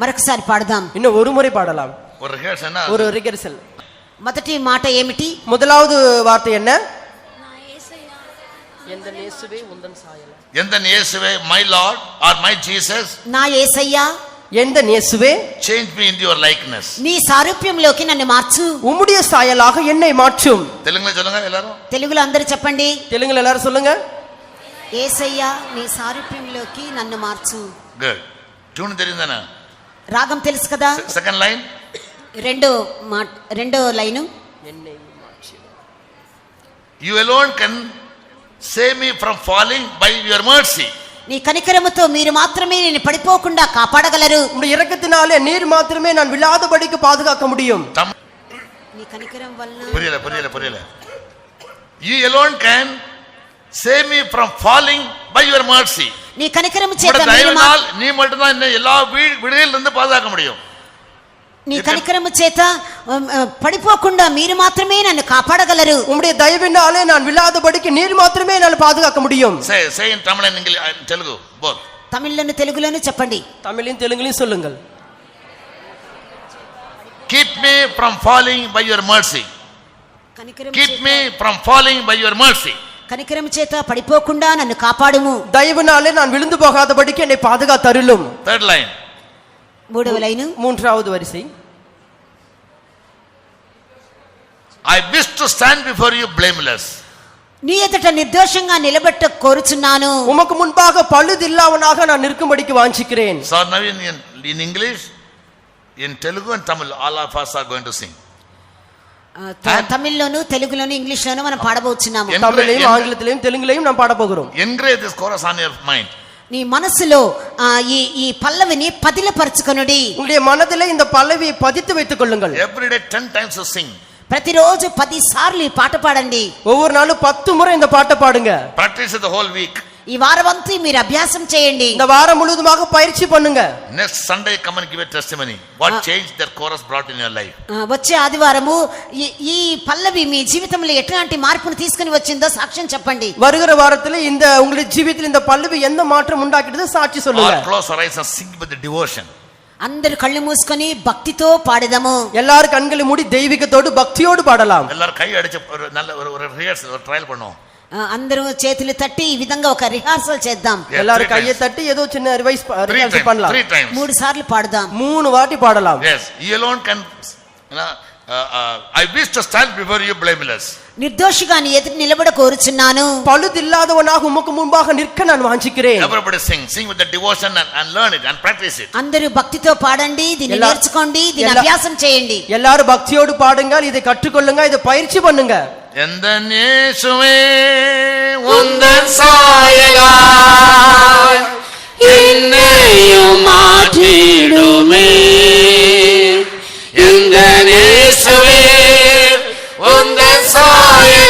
మరొకసారి పాడదాం. இன்னும் ஒரு முறை பாடலாம். ஒரு ரிஹர்சல். ஒரு ரிஹர்சல். మొదటి మాట ఏమిటి? முதலாவது வார்த்தை என்ன? எந்தன் இயேசுவே உந்தன் சாயலா. எந்தன் இயேசுவே my Lord or my Jesus. నా యేసయ్యా, எந்தன் இயேசுவே change me into your likeness. నీ సారూప్యంలోకి నన్ను మార్చు. உம்முடைய சாயலாக என்னை மாற்றும். தெலுங்குல சொல்லுங்க எல்லாரும். తెలుగులో అందరూ చెప్పండి. தெலுங்குல எல்லாரும் சொல்லுங்க. యేసయ్యా నీ సారూప్యంలోకి నన్ను మార్చు. Good. ట్యూన్ தெரியுதானே? రాగం తెలుసు కదా? Second line. రెండో లైను. என்னை மாற்று. You alone can save me from falling by your mercy. నీ కనికరముతో మీరు మాత్రమే నేను పడిపోకుండా కాపాడగలరు. உம்முடைய இரக்கத்தினாலே நீர் மாத்திரமே நான் விழாதபடிக்கு பாதுகாக்க முடியும். నీ కనికరం వలన புரியல. You alone can save me from falling by your mercy. నీ కనికరము చేత நீ மட்டும் தான் என்ன எல்லா விடுதலையில இருந்து பாதுகாக்க முடியும். నీ కనికరము చేత పడిపోకుండా మీరు మాత్రమే నన్ను కాపాడగలరు. உம்முடைய தயவினாலே நான் விழாதபடிக்கு நீர் மாத்திரமே நான் பாதுகாக்க முடியும். say in Tamil and English and Telugu both. తమిళ్లోను తెలుగులోను చెప్పండి. தமிழையும் தெலுங்குலையும் சொல்லுங்கள். Keep me from falling by your mercy. Keep me from falling by your mercy. కనికరము చేత పడిపోకుండా నన్ను కాపాడుము. దయవినాலே நான் விழுந்து போகாதபடிக்கு என்னை பாதுகாத்தருளும். Third line. మూడవ లైను. மூன்றாவது வரிசை. I wish to stand before you blameless. నీ ఎదుట నిర్దోషంగా నిలబెట్ట కోరుచున్నాను. உமக்கு முன்பாக பழுதில்லாதவனாக நான் நிற்கும்படிக்கு வாஞ்சிக்கிறேன். So now in English, in Telugu and Tamil, all of us are going to sing. తమిళ్లోను తెలుగులోను ఇంగ్లీష్లోను మనం పాడబోతున్నాము. தமிழையும் ஆங்கிலத்திலையும் தெலுங்குலையும் நாம் பாட போகிறோம். Engrave this chorus on your mind. నీ మనసులో ఈ పల్లవిని పదిలపరచుకొనుడి. உங்களுடைய மனதிலே இந்த பல்லவியை பதித்து வைத்துக் கொள்ளுங்கள். Every day 10 times to sing. ప్రతిరోజు 10 సార్లు ఈ పాట పాడండి. ஒவ்வொரு நாளும் 10 முறை இந்த பாட்டை பாடுங்க. Practice it the whole week. ఈ వారమంతా మీరు అభ్యాసం చేయండి. இந்த வாரம் முழுவதுமாக பயிற்சி பண்ணுங்க. Next Sunday come and give a testimony. What change that chorus brought in your life? వచ్చే ఆదివారము ఈ పల్లవి మీ జీవితంలో ఎట్లాంటి మార్పును తీసుకొని వచ్చిందో సాక్ష్యం చెప్పండి. வருகிற வாரத்துல இந்த உங்களுடைய ஜீவிதத்தில் இந்த பல்லவி எந்த மாற்றம் உண்டாக்கிட்டது சாட்சி சொல்லுங்க. All close our eyes and sing with the devotion. అందరూ కళ్ళు మూసుకొని భక్తితో పాడదాము. எல்லாரும் கண்களை மூடி தெய்வீகத்தோடு பக்தியோடு பாடலாம். எல்லாரும் கை அடிச்சு ஒரு நல்ல ஒரு ரிஹர்சல் ஒரு ட்ரையல் பண்ணுவோம். అందరూ చేతులు తట్టి ఈ విధంగా ఒక రిహార్సల్ చేద్దాం. எல்லாரும் கையை தட்டி ஏதோ சின்ன ரிவைஸ் பண்ணலாம். 3 times. 3 సార్లు పాడదాం. 3 வாட்டி பாடலாம். Yes, you alone can I wish to stand before you blameless. నిర్దోషిగా నీ ఎదుట నిలబడ కోరుచున్నాను. பழுதில்லாதவனாக உமக்கு முன்பாக நிற்க நான் வாஞ்சிக்கிறேன். Everybody sing with the devotion and learn it and practice it. అందరూ భక్తితో పాడండి, దీన్ని నేర్చుకోండి, దీన్ని అభ్యాసం చేయండి. எல்லாரும் பக்தியோடு பாடுங்க, இதை கற்றுக்கொள்ளுங்க, இதை பயிற்சி பண்ணுங்க. எந்தன் இயேசுவே உந்தன் சாயலாய் என்னையும் மாற்றிடுமே. எந்தன் இயேசுவே உந்தன் சாயலாய்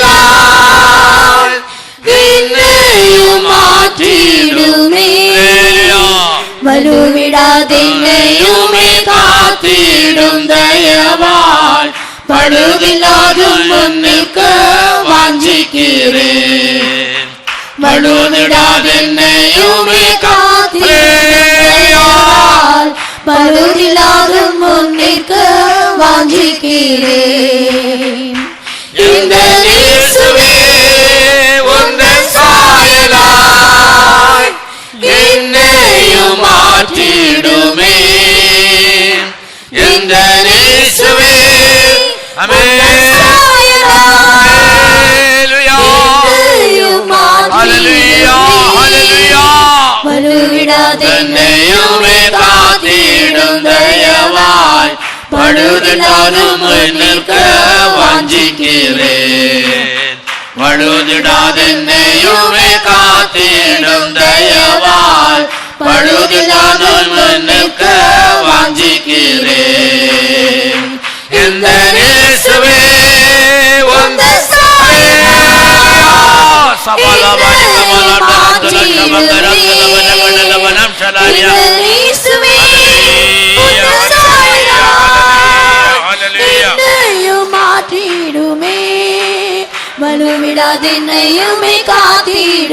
என்னையும் மாற்றிடுமே. வலுவிடாதென்னையுமே காத்திடும் தயவாய் பழுதில்லாதும் முன்னிற்க வாஞ்சிக்கிறேன். வலுவிடாதென்னையுமே காத்திடும் பழுதில்லாதும் முன்னிற்க வாஞ்சிக்கிறேன். இந்த இயேசுவே உந்தன் சாயலாய் என்னையும் மாற்றிடுமே. இந்த இயேசுவே வலுவிடாதென்னையுமே காத்திடும் தயவாய் பழுதில்லாதும் நிற்க வாஞ்சிக்கிறேன். வழுதிடாதென்னையுமே காத்திடும் தயவாய் பழுதில்லாதும் நிற்க வாஞ்சிக்கிறேன். எந்த இயேசுவே உந்த மாற்றிடுமே வலுவிடாதென்னையுமே காத்திடும்